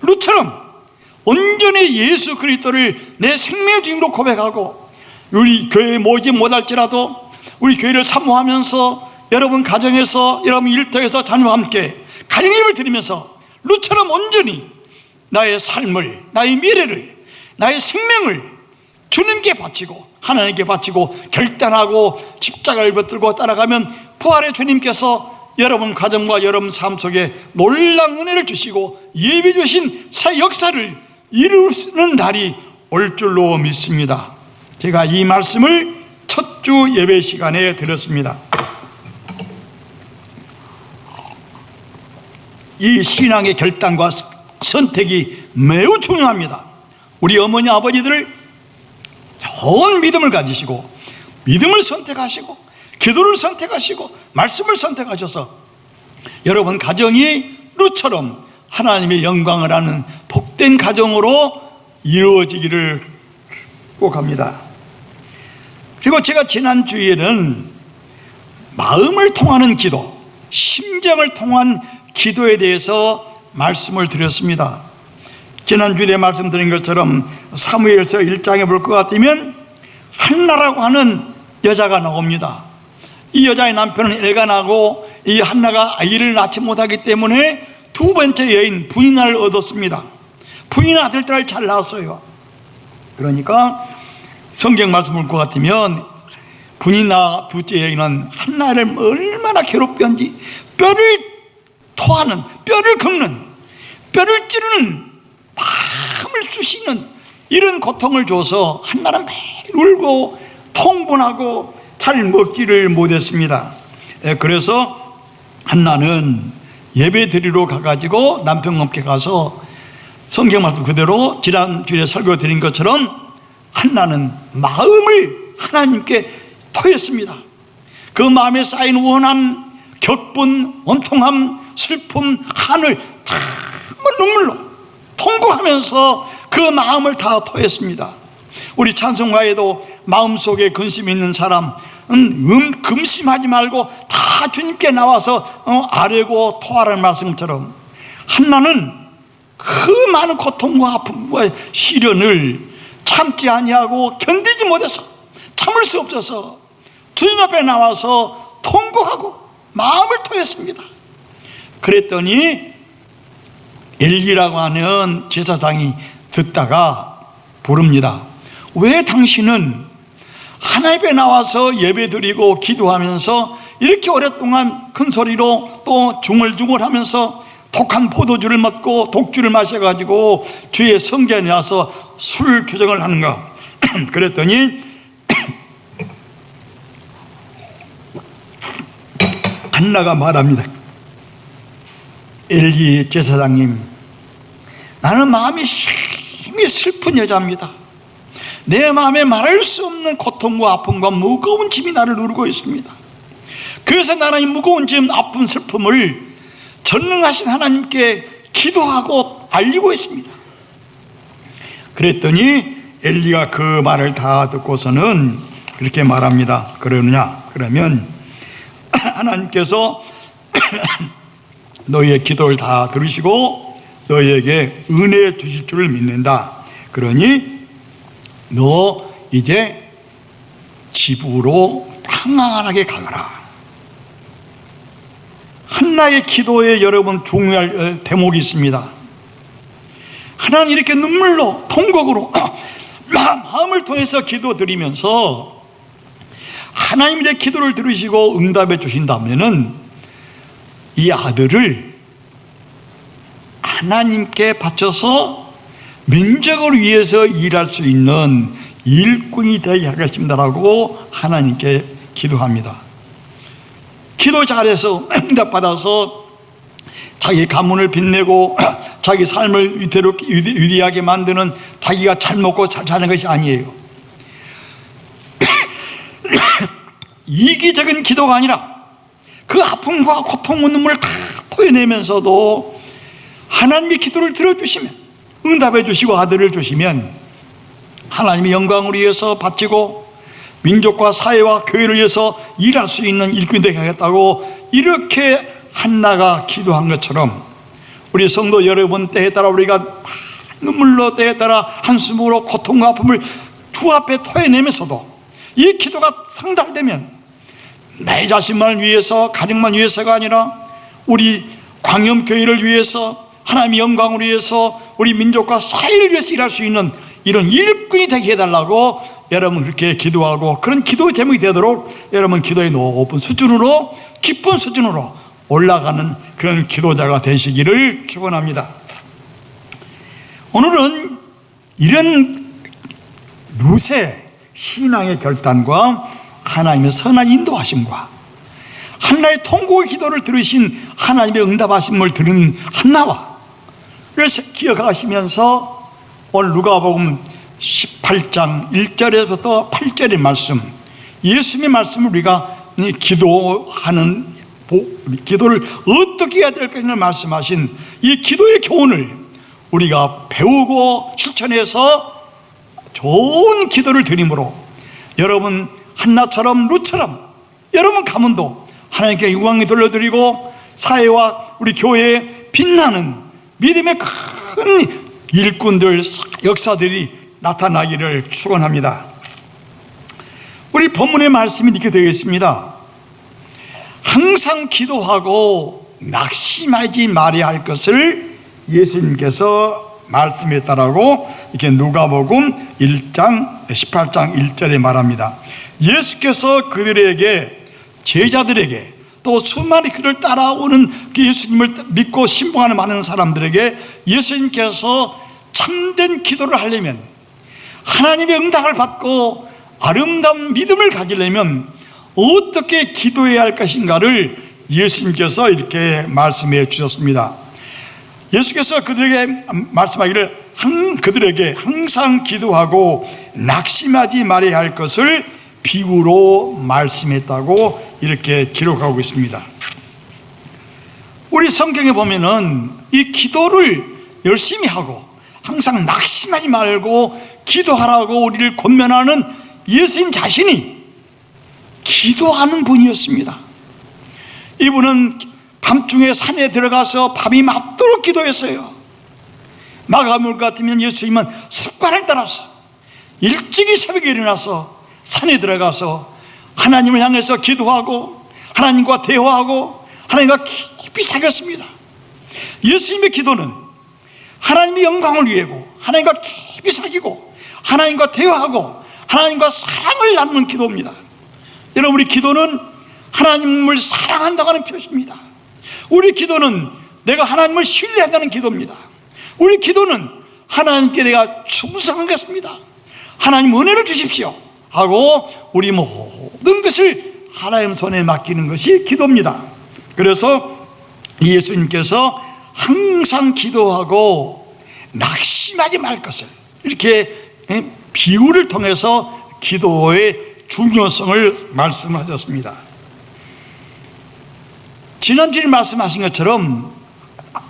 룻처럼 온전히 예수 그리스도를 내 생명의 주님으로 고백하고, 우리 교회에 모이지 못할지라도 우리 교회를 사모하면서 여러분 가정에서, 여러분 일터에서 자녀와 함께 가정 예배를 드리면서 루처럼 온전히 나의 삶을, 나의 미래를, 나의 생명을 주님께 바치고 하나님께 바치고 결단하고 십자가를 붙들고 따라가면 부활의 주님께서 여러분 가정과 여러분 삶 속에 놀라운 은혜를 주시고 예비 주신 새 역사를 이루는 날이 올 줄로 믿습니다. 제가 이 말씀을 첫 주 예배 시간에 드렸습니다. 이 신앙의 결단과 선택이 매우 중요합니다. 우리 어머니 아버지들 좋은 믿음을 가지시고 믿음을 선택하시고 기도를 선택하시고 말씀을 선택하셔서 여러분 가정이 루처럼 하나님의 영광을 아는 복된 가정으로 이루어지기를 축복합니다. 그리고 제가 지난주에는 마음을 통하는 기도, 심정을 통한 기도에 대해서 말씀을 드렸습니다. 지난주에 말씀드린 것처럼 사무엘서 1장에 볼 것 같으면 한나라고 하는 여자가 나옵니다. 이 여자의 남편은 엘가나고 이 한나가 아이를 낳지 못하기 때문에 두 번째 여인 분이나를 얻었습니다. 분이나 아들 딸을 잘 낳았어요. 그러니까 성경 말씀 볼 것 같으면 분이나 둘째 여인은 한나를 얼마나 괴롭혔는지 뼈를 토하는, 뼈를 긁는, 뼈를 찌르는, 마음을 쑤시는 이런 고통을 줘서 한나는 매일 울고 통분하고 잘 먹지를 못했습니다. 그래서 한나는 예배 드리러 가가지고 남편과 함께 가서 성경 말씀 그대로 지난주에 설교 드린 것처럼 한나는 마음을 하나님께 토했습니다. 그 마음에 쌓인 원한, 격분, 원통함, 슬픔, 한을 정말 눈물로 통곡하면서 그 마음을 다 토했습니다. 우리 찬송가에도 마음속에 근심이 있는 사람 금심하지 말고 다 주님께 나와서 아뢰고 토하라는 말씀처럼 한나는 그 많은 고통과 아픔과 시련을 참지 아니하고 견디지 못해서 참을 수 없어서 주님 앞에 나와서 통곡하고 마음을 토했습니다. 그랬더니 엘리라고 하는 제사장이 듣다가 부릅니다. 왜 당신은 하나님 앞에 나와서 예배드리고 기도하면서 이렇게 오랫동안 큰 소리로 또 중얼중얼하면서 독한 포도주를 먹고 독주를 마셔가지고 주의 성전에 와서 술 주정을 하는가? 그랬더니 한나가 말합니다. 엘리 제사장님, 나는 마음이 심히 슬픈 여자입니다. 내 마음에 말할 수 없는 고통과 아픔과 무거운 짐이 나를 누르고 있습니다. 그래서 나는 이 무거운 짐, 아픔, 슬픔을 전능하신 하나님께 기도하고 알리고 있습니다. 그랬더니 엘리가 그 말을 다 듣고서는 그렇게 말합니다. 그러느냐? 그러면 하나님께서 너희의 기도를 다 들으시고 너희에게 은혜 주실 줄을 믿는다. 그러니 너 이제 집으로 평안하게 가거라. 한나의 기도에 여러분 중요할 대목이 있습니다. 하나는 이렇게 눈물로 통곡으로 마음을 통해서 기도드리면서 하나님이 내 기도를 들으시고 응답해 주신다면은 이 아들을 하나님께 바쳐서 민족을 위해서 일할 수 있는 일꾼이 되게 하겠습니다라고 하나님께 기도합니다. 기도 잘해서 응답받아서 자기 가문을 빛내고 자기 삶을 위대하게 만드는, 자기가 잘 먹고 잘 사는 것이 아니에요. 이기적인 기도가 아니라 그 아픔과 고통과 눈물을 다 토해내면서도 하나님의 기도를 들어주시면, 응답해 주시고 아들을 주시면 하나님의 영광을 위해서 바치고 민족과 사회와 교회를 위해서 일할 수 있는 일꾼이 되게 하겠다고 이렇게 한나가 기도한 것처럼 우리 성도 여러분 때에 따라 우리가 눈물로 때에 따라 한숨으로 고통과 아픔을 주 앞에 토해내면서도 이 기도가 상달되면 내 자신만을 위해서, 가정만 위해서가 아니라 우리 광염교회를 위해서, 하나님의 영광을 위해서, 우리 민족과 사회를 위해서 일할 수 있는 이런 일꾼이 되게 해달라고 여러분 그렇게 기도하고, 그런 기도의 제목이 되도록 여러분 기도의 높은 수준으로, 깊은 수준으로 올라가는 그런 기도자가 되시기를 축원합니다. 오늘은 이런 누세 신앙의 결단과 하나님의 선한 인도하심과 한나의 통곡의 기도를 들으신 하나님의 응답하심을 들은 한나와 기억하시면서 오늘 누가복음 18장 1절에서부터 8절의 말씀, 예수님의 말씀을 우리가 기도를 어떻게 해야 될 것인가 말씀하신 이 기도의 교훈을 우리가 배우고 실천해서 좋은 기도를 드림으로 여러분 한나처럼 루처럼 여러분 가문도 하나님께 영광을 돌려드리고 사회와 우리 교회에 빛나는 믿음의 큰 일꾼들, 역사들이 나타나기를 축원합니다. 우리 본문의 말씀이 이렇게 되어 있습니다. 항상 기도하고 낙심하지 말아야 할 것을 예수님께서 말씀했다라고 이렇게 누가복음 1장 18장 1절에 말합니다. 예수께서 그들에게, 제자들에게, 또 수많은 그를 따라오는 예수님을 믿고 신봉하는 많은 사람들에게 예수님께서 참된 기도를 하려면, 하나님의 응답을 받고 아름다운 믿음을 가지려면 어떻게 기도해야 할 것인가를 예수님께서 이렇게 말씀해 주셨습니다. 예수께서 그들에게 말씀하기를 그들에게 항상 기도하고 낙심하지 말아야 할 것을 비유로 말씀했다고 이렇게 기록하고 있습니다. 우리 성경에 보면은 이 기도를 열심히 하고 항상 낙심하지 말고 기도하라고 우리를 권면하는 예수님 자신이 기도하는 분이었습니다. 이분은 밤중에 산에 들어가서 밤이 맞도록 기도했어요. 마가복음 같으면 예수님은 습관을 따라서 일찍이 새벽에 일어나서 산에 들어가서 하나님을 향해서 기도하고 하나님과 대화하고 하나님과 깊이 사귀었습니다. 예수님의 기도는 하나님의 영광을 위하고 하나님과 깊이 사귀고 하나님과 대화하고 하나님과 사랑을 나누는 기도입니다. 여러분, 우리 기도는 하나님을 사랑한다고 하는 표시입니다. 우리 기도는 내가 하나님을 신뢰한다는 기도입니다. 우리 기도는 하나님께 내가 충성하겠습니다, 하나님 은혜를 주십시오 하고 우리 모든 것을 하나님 손에 맡기는 것이 기도입니다. 그래서 예수님께서 항상 기도하고 낙심하지 말 것을 이렇게 비유를 통해서 기도의 중요성을 말씀하셨습니다. 지난주에 말씀하신 것처럼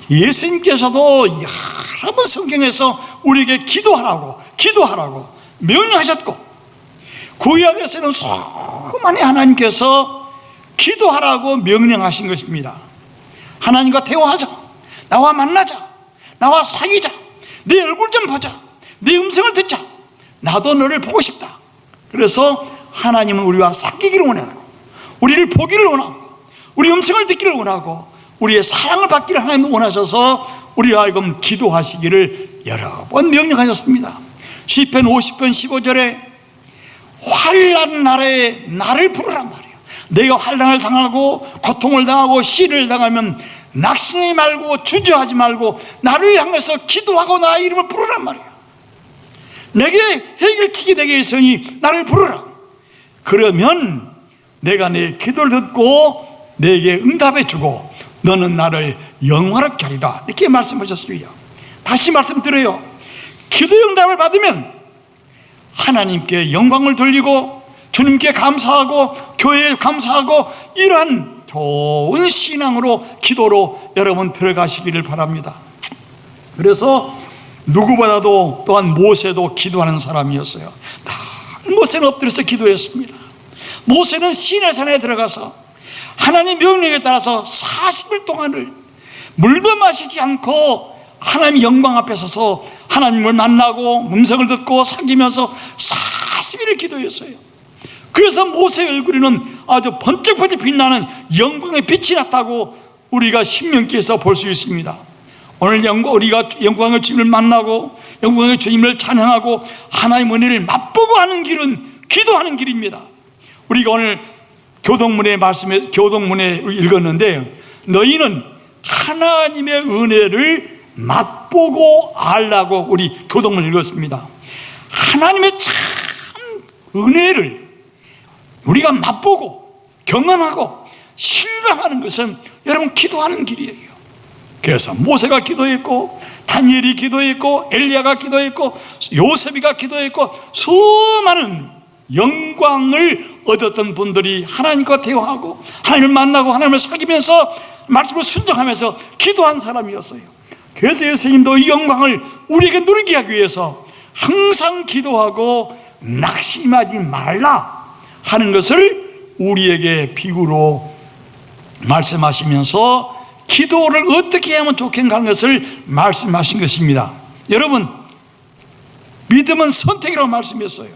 예수님께서도 여러 번 성경에서 우리에게 기도하라고 명령하셨고, 구약에서는 수많이 하나님께서 기도하라고 명령하신 것입니다. 하나님과 대화하자, 나와 만나자, 나와 사귀자, 내 얼굴 좀 보자, 내 음성을 듣자, 나도 너를 보고 싶다. 그래서 하나님은 우리와 사귀기를 원하고, 우리를 보기를 원하고, 우리 음성을 듣기를 원하고, 우리의 사랑을 받기를 하나님은 원하셔서 우리와 하여금 기도하시기를 여러 번 명령하셨습니다. 시편 50편 15절에 환난 날에 나를 부르란 말이에요. 내가 환난을 당하고 고통을 당하고 시를 당하면 낙심하지 말고 주저하지 말고 나를 향해서 기도하고 나의 이름을 부르란 말이에요. 내게 해결책이 내게 있으니 나를 부르라. 그러면 내가 내 기도를 듣고 내게 응답해 주고 너는 나를 영화롭게 하리라, 이렇게 말씀하셨습니다. 다시 말씀드려요. 기도의 응답을 받으면 하나님께 영광을 돌리고 주님께 감사하고 교회에 감사하고 이러한 좋은 신앙으로 기도로 여러분 들어가시기를 바랍니다. 그래서 누구보다도 또한 모세도 기도하는 사람이었어요. 모세는 엎드려서 기도했습니다. 모세는 시내산에 들어가서 하나님의 명령에 따라서 40일 동안을 물도 마시지 않고 하나님의 영광 앞에 서서 하나님을 만나고 음성을 듣고 사귀면서 40일을 기도했어요. 그래서 모세의 얼굴에는 아주 번쩍번쩍 빛나는 영광의 빛이 났다고 우리가 신명기에서 볼 수 있습니다. 오늘 우리가 영광의 주님을 만나고 영광의 주님을 찬양하고 하나님의 은혜를 맛보고 하는 길은 기도하는 길입니다. 우리가 오늘 교동문에 읽었는데, 너희는 하나님의 은혜를 맛보고 알라고 우리 교동문 읽었습니다. 하나님의 참 은혜를 우리가 맛보고 경험하고 실감하는 것은 여러분 기도하는 길이에요. 그래서 모세가 기도했고, 다니엘이 기도했고, 엘리야가 기도했고, 요셉이가 기도했고, 수많은 영광을 얻었던 분들이 하나님과 대화하고 하나님을 만나고 하나님을 사귀면서 말씀을 순종하면서 기도한 사람이었어요. 그래서 예수님도 이 영광을 우리에게 누리게 하기 위해서 항상 기도하고 낙심하지 말라 하는 것을 우리에게 비유로 말씀하시면서 기도를 어떻게 하면 좋겠는가 하는 것을 말씀하신 것입니다. 여러분, 믿음은 선택이라고 말씀했어요.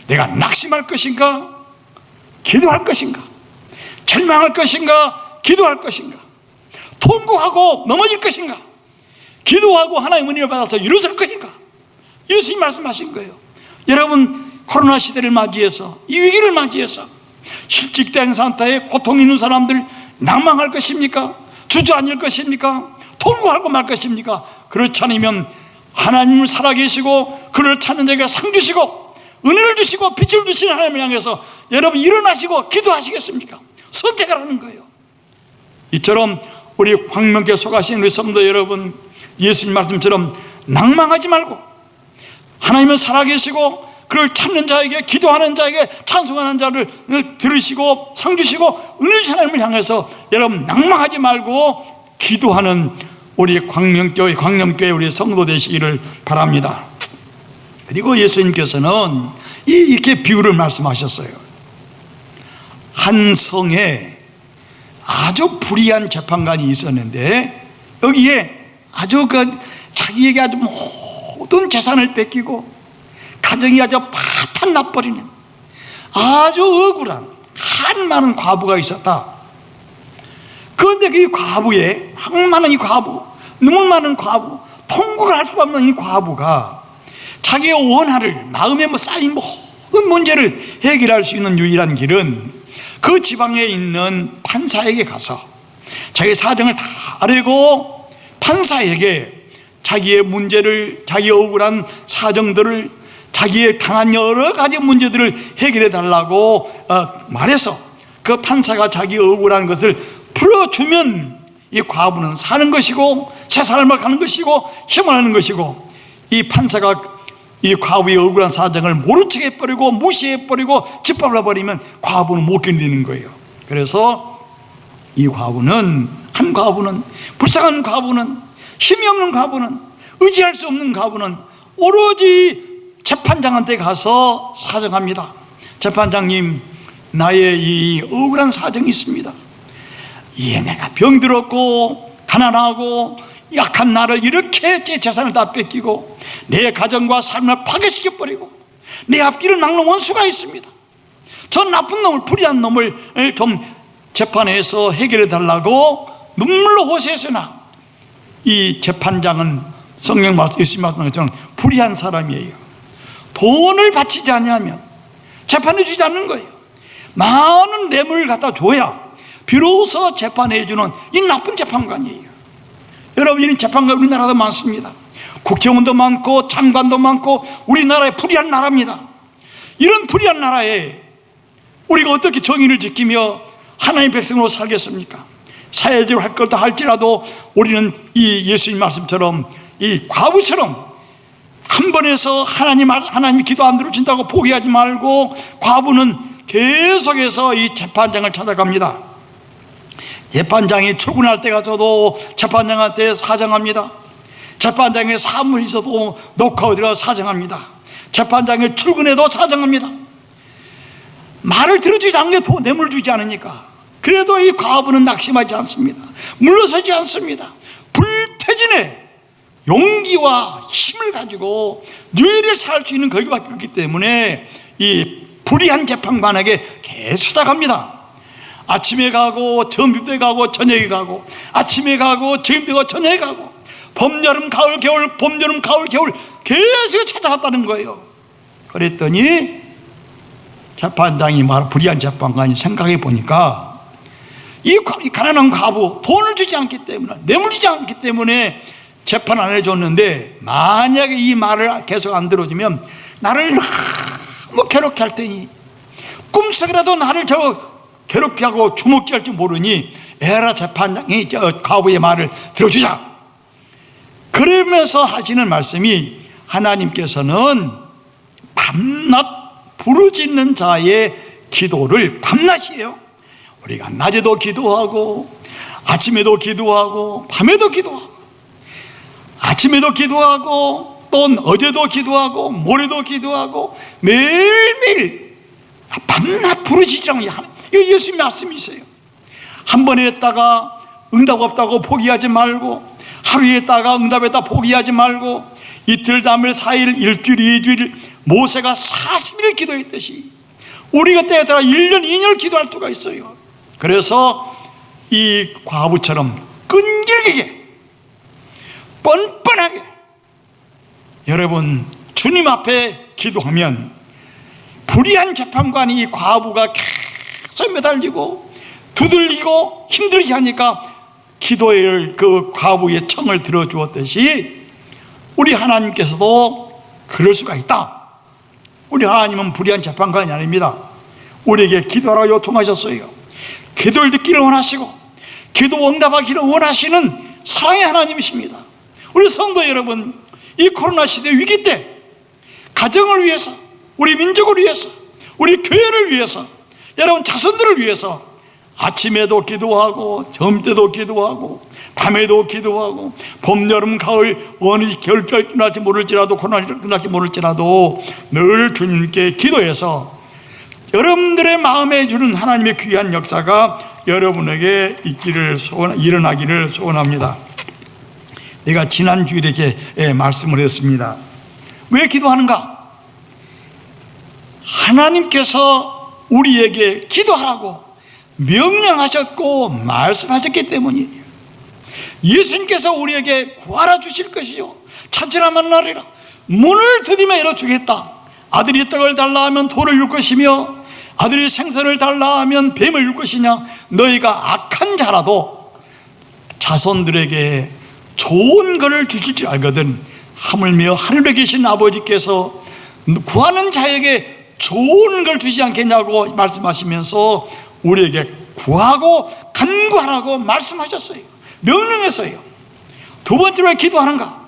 내가 낙심할 것인가? 기도할 것인가? 절망할 것인가? 기도할 것인가? 통곡하고 넘어질 것인가? 기도하고 하나님의 은혜를 받아서 일어설 것인가? 예수님 말씀하신 거예요. 여러분, 코로나 시대를 맞이해서, 이 위기를 맞이해서 실직된 상태에 고통 있는 사람들 낭망할 것입니까? 주저앉을 것입니까? 통곡하고 말 것입니까? 그렇지 않으면 하나님을 살아계시고 그를 찾는 자에게 상 주시고 은혜를 주시고 빛을 주시는 하나님을 향해서 여러분 일어나시고 기도하시겠습니까? 선택을 하는 거예요. 이처럼 우리 광명교회 속하신 우리 성도 여러분, 예수님 말씀처럼 낭망하지 말고 하나님은 살아계시고 그를 찾는 자에게, 기도하는 자에게, 찬송하는 자를 들으시고 상 주시고 은혜 주신 하나님을 향해서 여러분 낭망하지 말고 기도하는 우리 광명교회 우리 성도 되시기를 바랍니다. 그리고 예수님께서는 이렇게 비유를 말씀하셨어요. 한 성에 아주 불의한 재판관이 있었는데, 여기에 아주 자기에게 아주 모든 재산을 뺏기고 가정이 아주 파탄 나버리는 아주 억울한 한 많은 과부가 있었다. 그런데 그 과부에, 한 많은 이 과부, 눈물 많은 과부, 통곡을 할 수가 없는 이 과부가 자기의 원한을, 마음에 쌓인 모든 문제를 해결할 수 있는 유일한 길은 그 지방에 있는 판사에게 가서 자기의 사정을 다 아뢰고 판사에게 자기의 문제를, 자기의 억울한 사정들을, 자기의 당한 여러 가지 문제들을 해결해 달라고 말해서 그 판사가 자기의 억울한 것을 풀어주면 이 과부는 사는 것이고 새 삶을 가는 것이고 힘을 하는 것이고, 이 판사가 이 과부의 억울한 사정을 모른 척 해버리고 무시해버리고 짓밟아 버리면 과부는 못 견디는 거예요. 그래서 이 과부는, 한 과부는, 불쌍한 과부는, 힘이 없는 과부는, 의지할 수 없는 과부는 오로지 재판장한테 가서 사정합니다. 재판장님, 나의 이 억울한 사정이 있습니다. 내가 병들었고 가난하고 약한 나를 이렇게 제 재산을 다 뺏기고 내 가정과 삶을 파괴시켜버리고 내 앞길을 막는 원수가 있습니다. 저 나쁜 놈을, 불의한 놈을 좀 재판에서 해결해 달라고 눈물로 호소했으나 이 재판장은 성경 말씀, 예수님 말씀처럼 불의한 사람이에요. 돈을 바치지 않으면 재판해 주지 않는 거예요. 많은 뇌물을 갖다 줘야 비로소 재판해 주는 이 나쁜 재판관이에요. 여러분, 이런 재판관 우리나라도 많습니다. 국회의원도 많고 장관도 많고 우리나라의 불의한 나라입니다. 이런 불의한 나라에 우리가 어떻게 정의를 지키며 하나님의 백성으로 살겠습니까? 사회적으로 할 것도 할지라도 우리는 이 예수님 말씀처럼 이 과부처럼 한 번에서 하나님이 기도 안 들어준다고 포기하지 말고 과부는 계속해서 이 재판장을 찾아갑니다. 재판장이 출근할 때 가서도 재판장한테 사정합니다. 재판장에 사무실에 있어도 녹화에 들어가서 사정합니다. 재판장에 출근해도 사정합니다. 말을 들어주지 않는 게 더 뇌물 주지 않으니까. 그래도 이 과부는 낙심하지 않습니다. 물러서지 않습니다. 불태진에 용기와 힘을 가지고 유일히 살 수 있는 거기밖에 없기 때문에 이 불의한 재판관에게 계속 찾아갑니다. 아침에 가고 점심때 가고 저녁에 가고, 아침에 가고 점심때 가고 저녁에 가고, 봄, 여름, 가을, 겨울, 봄, 여름, 가을, 겨울 계속 찾아갔다는 거예요. 그랬더니 재판장이 불의한 재판관이 생각해 보니까 이 가난한 과부 돈을 주지 않기 때문에, 뇌물 주지 않기 때문에 재판 안 해줬는데, 만약에 이 말을 계속 안 들어주면 나를 너무 괴롭게 할 테니, 꿈속이라도 나를 괴롭게 하고 주먹질 할지 모르니 에라 재판장이 과부의 말을 들어주자. 그러면서 하시는 말씀이, 하나님께서는 밤낮 부르짖는 자의 기도를, 밤낮이에요. 우리가 낮에도 기도하고 아침에도 기도하고 밤에도 기도하고, 아침에도 기도하고 또 어제도 기도하고 모레도 기도하고 매일매일 밤낮 부르짖으라고 하는, 이거 예수님 말씀이세요. 한 번에 했다가 응답 없다고 포기하지 말고, 하루에 했다가 응답했다 포기하지 말고, 이틀, 다음일, 4일, 일주일, 2주일, 모세가 40일을 기도했듯이 우리가 때에 따라 1년, 2년을 기도할 수가 있어요. 그래서 이 과부처럼 끈질기게, 뻔뻔하게 여러분 주님 앞에 기도하면, 불의한 재판관이 이 과부가 계속 매달리고 두들리고 힘들게 하니까 기도의 그 과부의 청을 들어주었듯이 우리 하나님께서도 그럴 수가 있다. 우리 하나님은 불의한 재판관이 아닙니다. 우리에게 기도하라고 요청하셨어요. 기도를 듣기를 원하시고 기도 응답하기를 원하시는 사랑의 하나님이십니다. 우리 성도 여러분, 이 코로나 시대 위기 때 가정을 위해서, 우리 민족을 위해서, 우리 교회를 위해서, 여러분 자손들을 위해서 아침에도 기도하고 점때도 기도하고 밤에도 기도하고, 봄, 여름, 가을 어느 겨울철 끝날지 모를지라도, 코로나가 끝날지 모를지라도 늘 주님께 기도해서 여러분들의 마음에 주는 하나님의 귀한 역사가 여러분에게 일어나기를 소원합니다. 내가 지난 주일에 이렇게 말씀을 했습니다. 왜 기도하는가? 하나님께서 우리에게 기도하라고 명령하셨고 말씀하셨기 때문이에요. 예수님께서 우리에게 구하라 주실 것이요 찾으라 만나리라, 문을 두드리며 열어주겠다. 아들이 떡을 달라 하면 돌을 줄 것이며 아들이 생선을 달라 하면 뱀을 줄 것이냐. 너희가 악한 자라도 자손들에게 좋은 것을 주실 줄 알거든. 하물며 하늘에 계신 아버지께서 구하는 자에게 좋은 걸 주시지 않겠냐고 말씀하시면서 우리에게 구하고 간구하라고 말씀하셨어요. 명령했어요. 두 번째로 왜 기도하는가?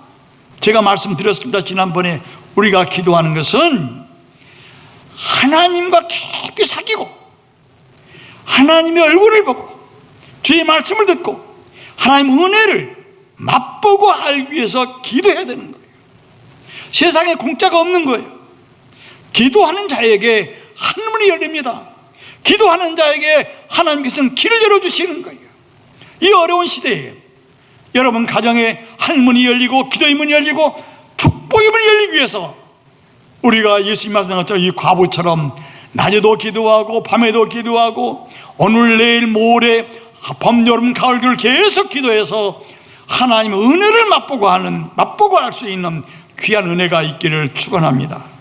제가 말씀드렸습니다. 지난번에 우리가 기도하는 것은 하나님과 깊이 사귀고 하나님의 얼굴을 보고 주의 말씀을 듣고 하나님 은혜를 맛보고 알기 위해서 기도해야 되는 거예요. 세상에 공짜가 없는 거예요. 기도하는 자에게 하늘문이 열립니다. 기도하는 자에게 하나님께서는 길을 열어주시는 거예요. 이 어려운 시대에 여러분 가정에 하늘문이 열리고 기도의 문이 열리고 축복의 문이 열리기 위해서 우리가 예수님 말씀하셨죠. 이 과부처럼 낮에도 기도하고 밤에도 기도하고 오늘 내일 모레 봄 여름 가을 겨울 계속 기도해서 하나님의 은혜를 맛보고 알 수 있는 귀한 은혜가 있기를 축원합니다.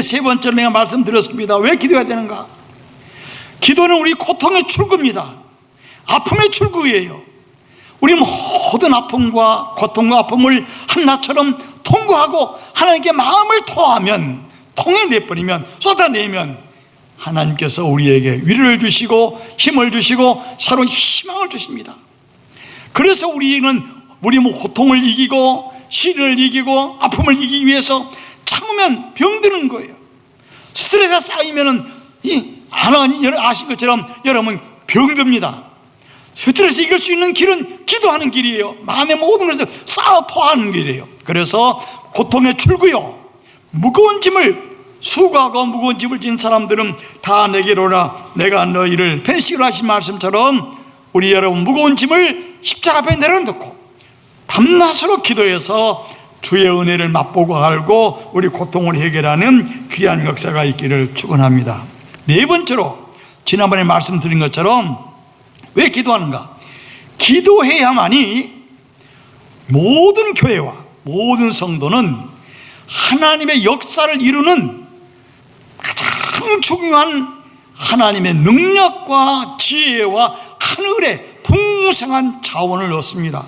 세 번째로 내가 말씀드렸습니다. 왜 기도해야 되는가? 기도는 우리 고통의 출구입니다. 아픔의 출구예요. 우리 모든 아픔과 고통과 아픔을 한나처럼 통과하고 하나님께 마음을 통해내버리면, 쏟아내면 하나님께서 우리에게 위로를 주시고 힘을 주시고 새로운 희망을 주십니다. 그래서 우리는 우리 고통을 이기고 시련을 이기고 아픔을 이기기 위해서 참으면 병드는 거예요. 스트레스가 쌓이면은 하나님 아신 것처럼 여러분 병듭니다. 스트레스 이길 수 있는 길은 기도하는 길이에요. 마음의 모든 것을 쌓아 토하는 길이에요. 그래서 고통의 출구요, 무거운 짐을 수고하고 무거운 짐을 진 사람들은 다 내게로 오라, 내가 너희를 편식을 하신 말씀처럼 우리 여러분 무거운 짐을 십자가 앞에 내려놓고 밤낮으로 기도해서 주의 은혜를 맛보고 알고 우리 고통을 해결하는 귀한 역사가 있기를 축원합니다. 네 번째로 지난번에 말씀드린 것처럼 왜 기도하는가? 기도해야만이 모든 교회와 모든 성도는 하나님의 역사를 이루는 가장 중요한 하나님의 능력과 지혜와 하늘의 풍성한 자원을 얻습니다.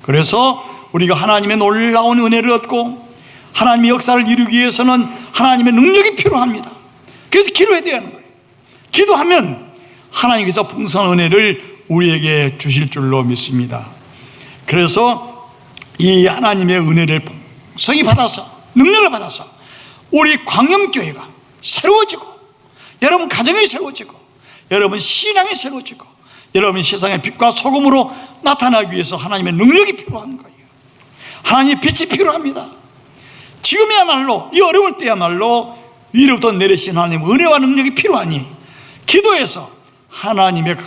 그래서 우리가 하나님의 놀라운 은혜를 얻고 하나님의 역사를 이루기 위해서는 하나님의 능력이 필요합니다. 그래서 기도해야 되는 거예요. 기도하면 하나님께서 풍성한 은혜를 우리에게 주실 줄로 믿습니다. 그래서 이 하나님의 은혜를 풍성히 받아서 능력을 받아서 우리 광염교회가 새로워지고 여러분 가정이 새로워지고 여러분 신앙이 새로워지고 여러분 세상의 빛과 소금으로 나타나기 위해서 하나님의 능력이 필요한 거예요. 하나님의 빛이 필요합니다. 지금이야말로 이 어려울 때야말로 위로부터 내리신 하나님의 은혜와 능력이 필요하니 기도해서 하나님의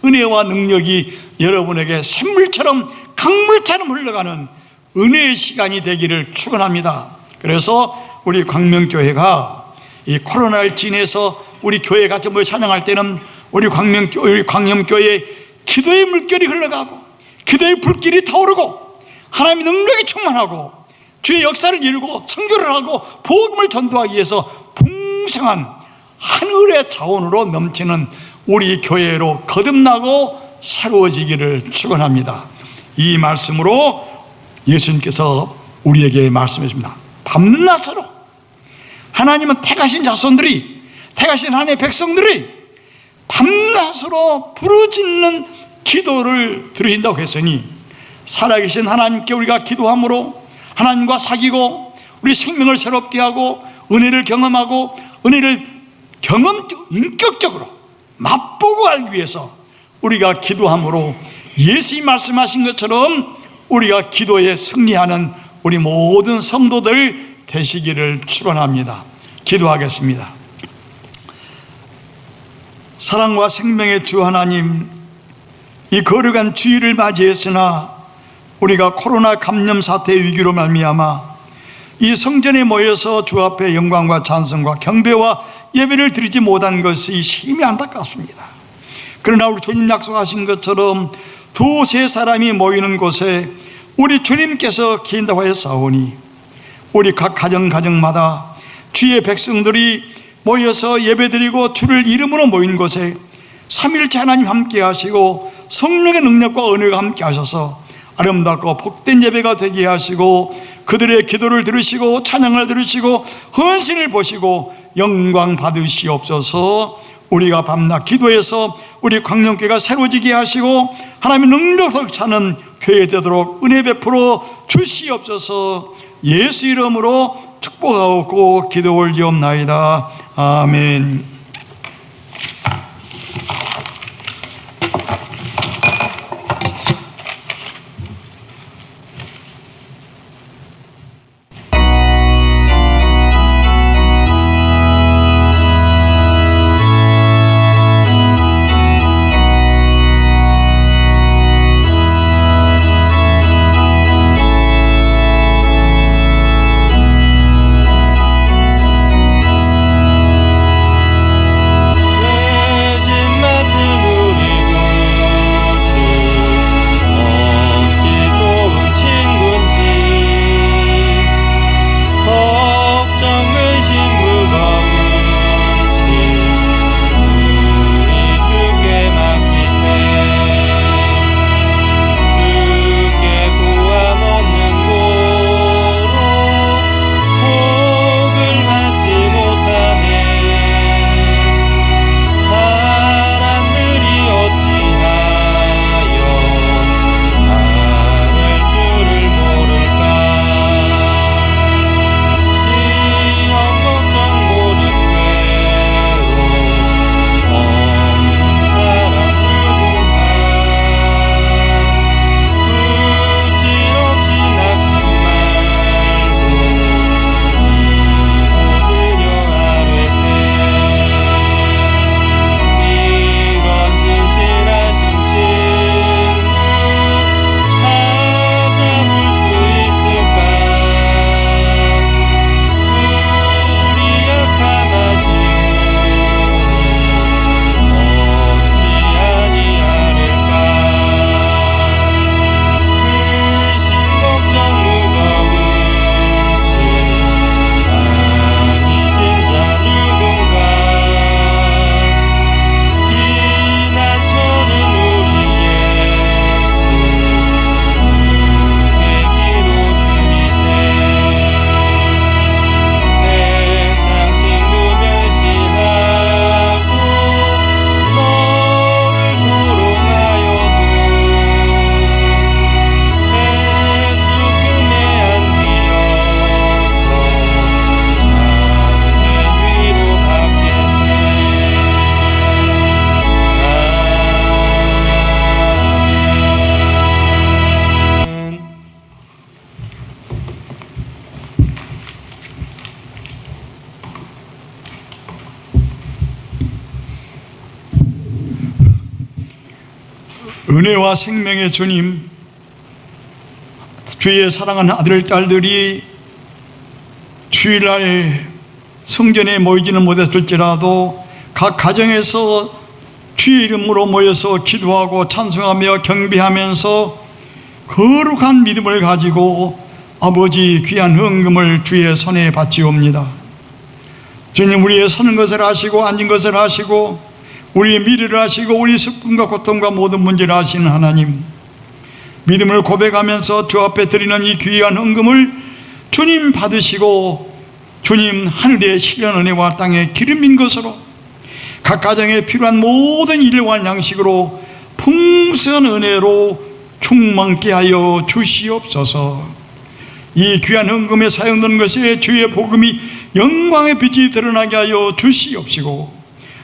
은혜와 능력이 여러분에게 샘물처럼 강물처럼 흘러가는 은혜의 시간이 되기를 축원합니다. 그래서 우리 광명교회가 이 코로나를 지내서 우리 교회 같이 모여 찬양할 때는 우리 광명교회에 기도의 물결이 흘러가고 기도의 불길이 타오르고 하나님의 능력이 충만하고 주의 역사를 이루고 선교를 하고 복음을 전도하기 위해서 풍성한 하늘의 자원으로 넘치는 우리 교회로 거듭나고 새로워지기를 축원합니다. 이 말씀으로 예수님께서 우리에게 말씀해 줍니다. 밤낮으로 하나님은 택하신 자손들이 택하신 하나님의 백성들이 밤낮으로 부르짖는 기도를 들으신다고 했으니 살아계신 하나님께 우리가 기도함으로 하나님과 사귀고 우리 생명을 새롭게 하고 은혜를 경험하고 은혜를 인격적으로 맛보고 알기 위해서 우리가 기도함으로 예수님이 말씀하신 것처럼 우리가 기도에 승리하는 우리 모든 성도들 되시기를 축원합니다. 기도하겠습니다. 사랑과 생명의 주 하나님, 이 거룩한 주일을 맞이했으나 우리가 코로나 감염 사태의 위기로 말미암아 이 성전에 모여서 주 앞에 영광과 찬송과 경배와 예배를 드리지 못한 것이 심히 안타깝습니다. 그러나 우리 주님 약속하신 것처럼 두세 사람이 모이는 곳에 우리 주님께서 계신다고 하였사오니 우리 각 가정마다 주의 백성들이 모여서 예배드리고 주를 이름으로 모인 곳에 삼위일체 하나님 함께 하시고 성령의 능력과 은혜가 함께 하셔서 아름답고 복된 예배가 되게 하시고 그들의 기도를 들으시고 찬양을 들으시고 헌신을 보시고 영광 받으시옵소서. 우리가 밤낮 기도해서 우리 광명교회가 새로워지게 하시고 하나님의 능력을 차는 교회 되도록 은혜 베풀어 주시옵소서. 예수 이름으로 축복하고 기도 올리옵나이다. 아멘. 은혜와 생명의 주님, 주의 사랑하는 아들, 딸들이 주일날 성전에 모이지는 못했을지라도 각 가정에서 주의 이름으로 모여서 기도하고 찬송하며 경배하면서 거룩한 믿음을 가지고 아버지 귀한 헌금을 주의 손에 바치옵니다. 주님, 우리의 서는 것을 아시고 앉은 것을 아시고 우리의 미래를 아시고 우리 슬픔과 고통과 모든 문제를 아시는 하나님, 믿음을 고백하면서 주 앞에 드리는 이 귀한 헌금을 주님 받으시고 주님 하늘의 신령 은혜와 땅의 기름인 것으로 각 가정에 필요한 모든 일용할 양식으로 풍성한 은혜로 충만케 하여 주시옵소서. 이 귀한 헌금에 사용되는 것에 주의 복음이 영광의 빛이 드러나게 하여 주시옵시고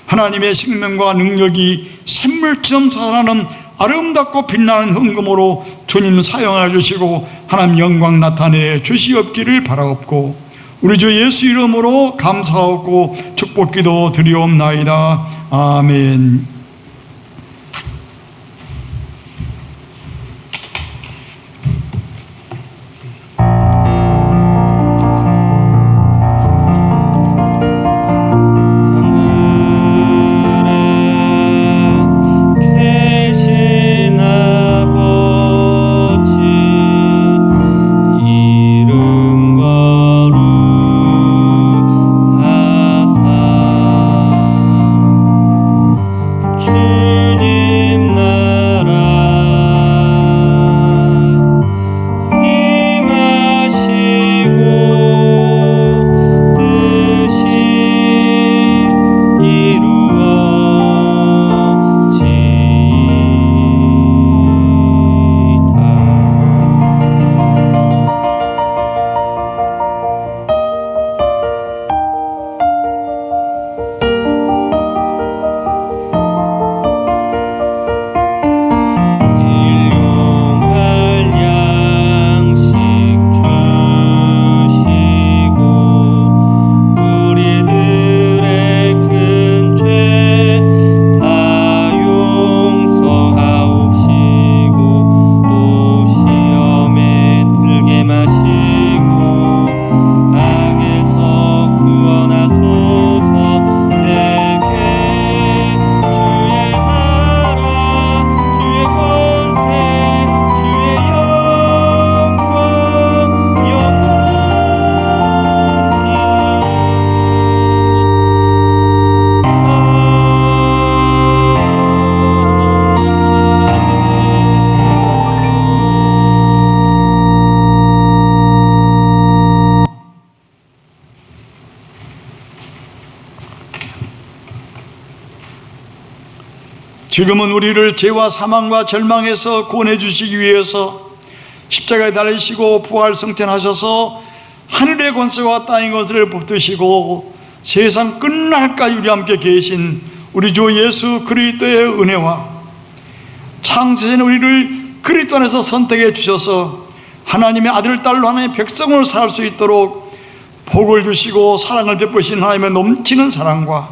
하나님의 생명과 능력이 샘물처럼 솟아나는 아름답고 빛나는 헌금으로 주님 사용하여 주시고 하나님 영광 나타내 주시옵기를 바라옵고 우리 주 예수 이름으로 감사하고 축복기도 드리옵나이다. 아멘. 지금은 우리를 죄와 사망과 절망에서 구원해 주시기 위해서 십자가에 달리시고 부활 승천하셔서 하늘의 권세와 땅의 권세를 붙드시고 세상 끝날까지 우리 함께 계신 우리 주 예수 그리스도의 은혜와 창세전 우리를 그리스도 안에서 선택해 주셔서 하나님의 아들 딸로 하나님의 백성으로 살 수 있도록 복을 주시고 사랑을 베푸신 하나님의 넘치는 사랑과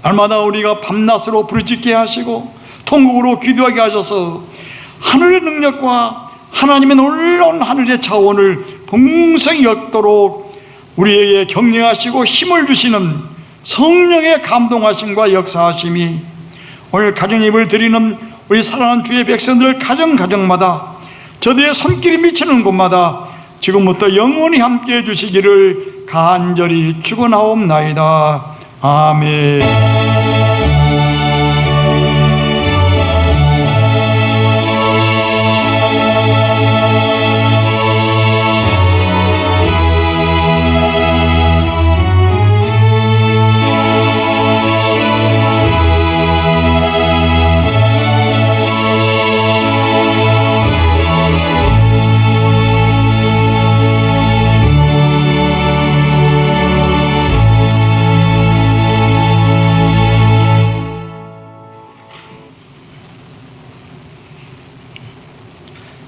날마다 우리가 밤낮으로 부르짖게 하시고 통곡으로 기도하게 하셔서 하늘의 능력과 하나님의 놀라운 하늘의 자원을 풍성히 얻도록 우리에게 격려하시고 힘을 주시는 성령의 감동하심과 역사하심이 오늘 가정예배를 드리는 우리 사랑하는 주의 백성들 가정마다 저들의 손길이 미치는 곳마다 지금부터 영원히 함께해 주시기를 간절히 축원하옵나이다. 아멘.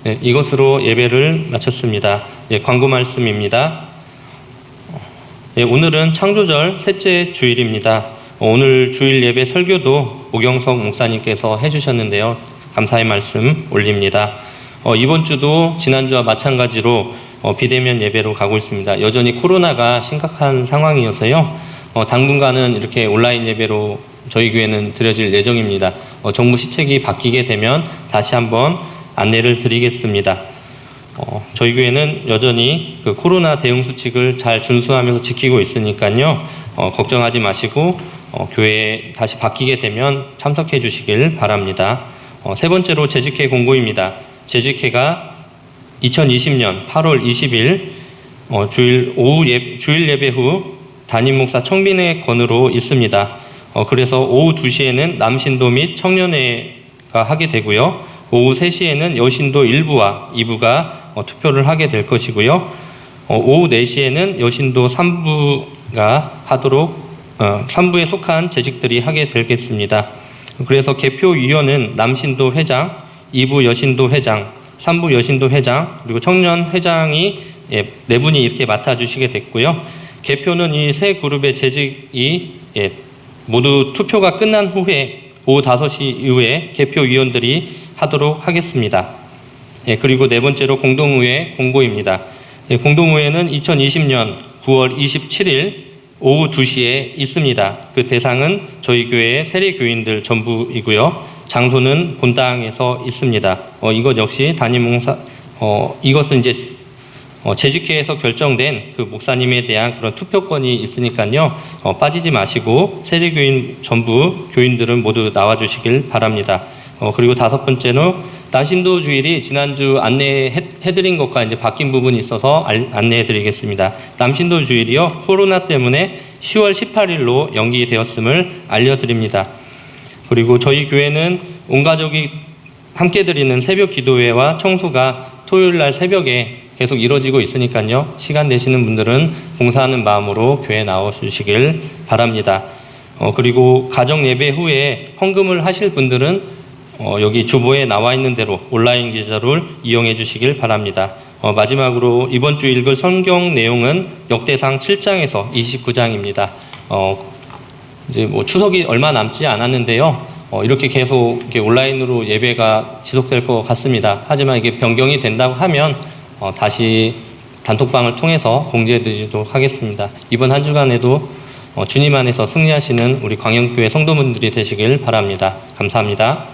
네, 이것으로 예배를 마쳤습니다. 광고 말씀입니다. 오늘은 창조절 셋째 주일입니다. 오늘 주일 예배 설교도 오경석 목사님께서 해주셨는데요. 감사의 말씀 올립니다. 이번 주도 지난주와 마찬가지로 비대면 예배로 가고 있습니다. 여전히 코로나가 심각한 상황이어서요. 당분간은 이렇게 온라인 예배로 저희 교회는 드려질 예정입니다. 정부 시책이 바뀌게 되면 다시 한번 안내를 드리겠습니다. 저희 교회는 여전히 그 코로나 대응 수칙을 잘 준수하면서 지키고 있으니까요. 걱정하지 마시고 교회에 다시 바뀌게 되면 참석해 주시길 바랍니다. 세 번째로 재직회 공고입니다. 재직회가 2020년 8월 20일 주일 예배 후 담임 목사 청빈회 건으로 있습니다. 그래서 오후 2시에는 남신도 및 청년회가 하게 되고요. 오후 3시에는 여신도 1부와 2부가 투표를 하게 될 것이고요. 오후 4시에는 여신도 3부가 하도록 3부에 속한 재직들이 하게 되겠습니다. 그래서 개표위원은 남신도 회장, 2부 여신도 회장, 3부 여신도 회장, 그리고 청년 회장이 4분이 이렇게 맡아주시게 됐고요. 개표는 이 세 그룹의 재직이 모두 투표가 끝난 후에 오후 5시 이후에 개표위원들이 하도록 하겠습니다. 그리고 네 번째로 공동의회 공고입니다. 공동의회는 2020년 9월 27일 오후 2시에 있습니다. 그 대상은 저희 교회의 세례 교인들 전부이고요. 장소는 본당에서 있습니다. 이것 역시 담임 목사, 이것은 이제 재직회에서 결정된 그 목사님에 대한 그런 투표권이 있으니까요. 빠지지 마시고 세례 교인 전부 교인들은 모두 나와주시길 바랍니다. 그리고 다섯 번째로 남신도 주일이 지난주 안내해드린 것과 이제 바뀐 부분이 있어서 안내해드리겠습니다. 남신도 주일이요 코로나 때문에 10월 18일로 연기되었음을 알려드립니다. 그리고 저희 교회는 온 가족이 함께 드리는 새벽 기도회와 청소가 토요일날 새벽에 계속 이루어지고 있으니까요. 시간 되시는 분들은 봉사하는 마음으로 교회에 나와주시길 바랍니다. 그리고 가정 예배 후에 헌금을 하실 분들은 여기 주보에 나와 있는 대로 온라인 계좌를 이용해 주시길 바랍니다. 마지막으로 이번 주 읽을 성경 내용은 역대상 7장에서 29장입니다. 이제 뭐 추석이 얼마 남지 않았는데요. 이렇게 계속 이렇게 온라인으로 예배가 지속될 것 같습니다. 하지만 이게 변경이 된다고 하면 다시 단톡방을 통해서 공지해 드리도록 하겠습니다. 이번 한 주간에도 주님 안에서 승리하시는 우리 광영교회 성도분들이 되시길 바랍니다. 감사합니다.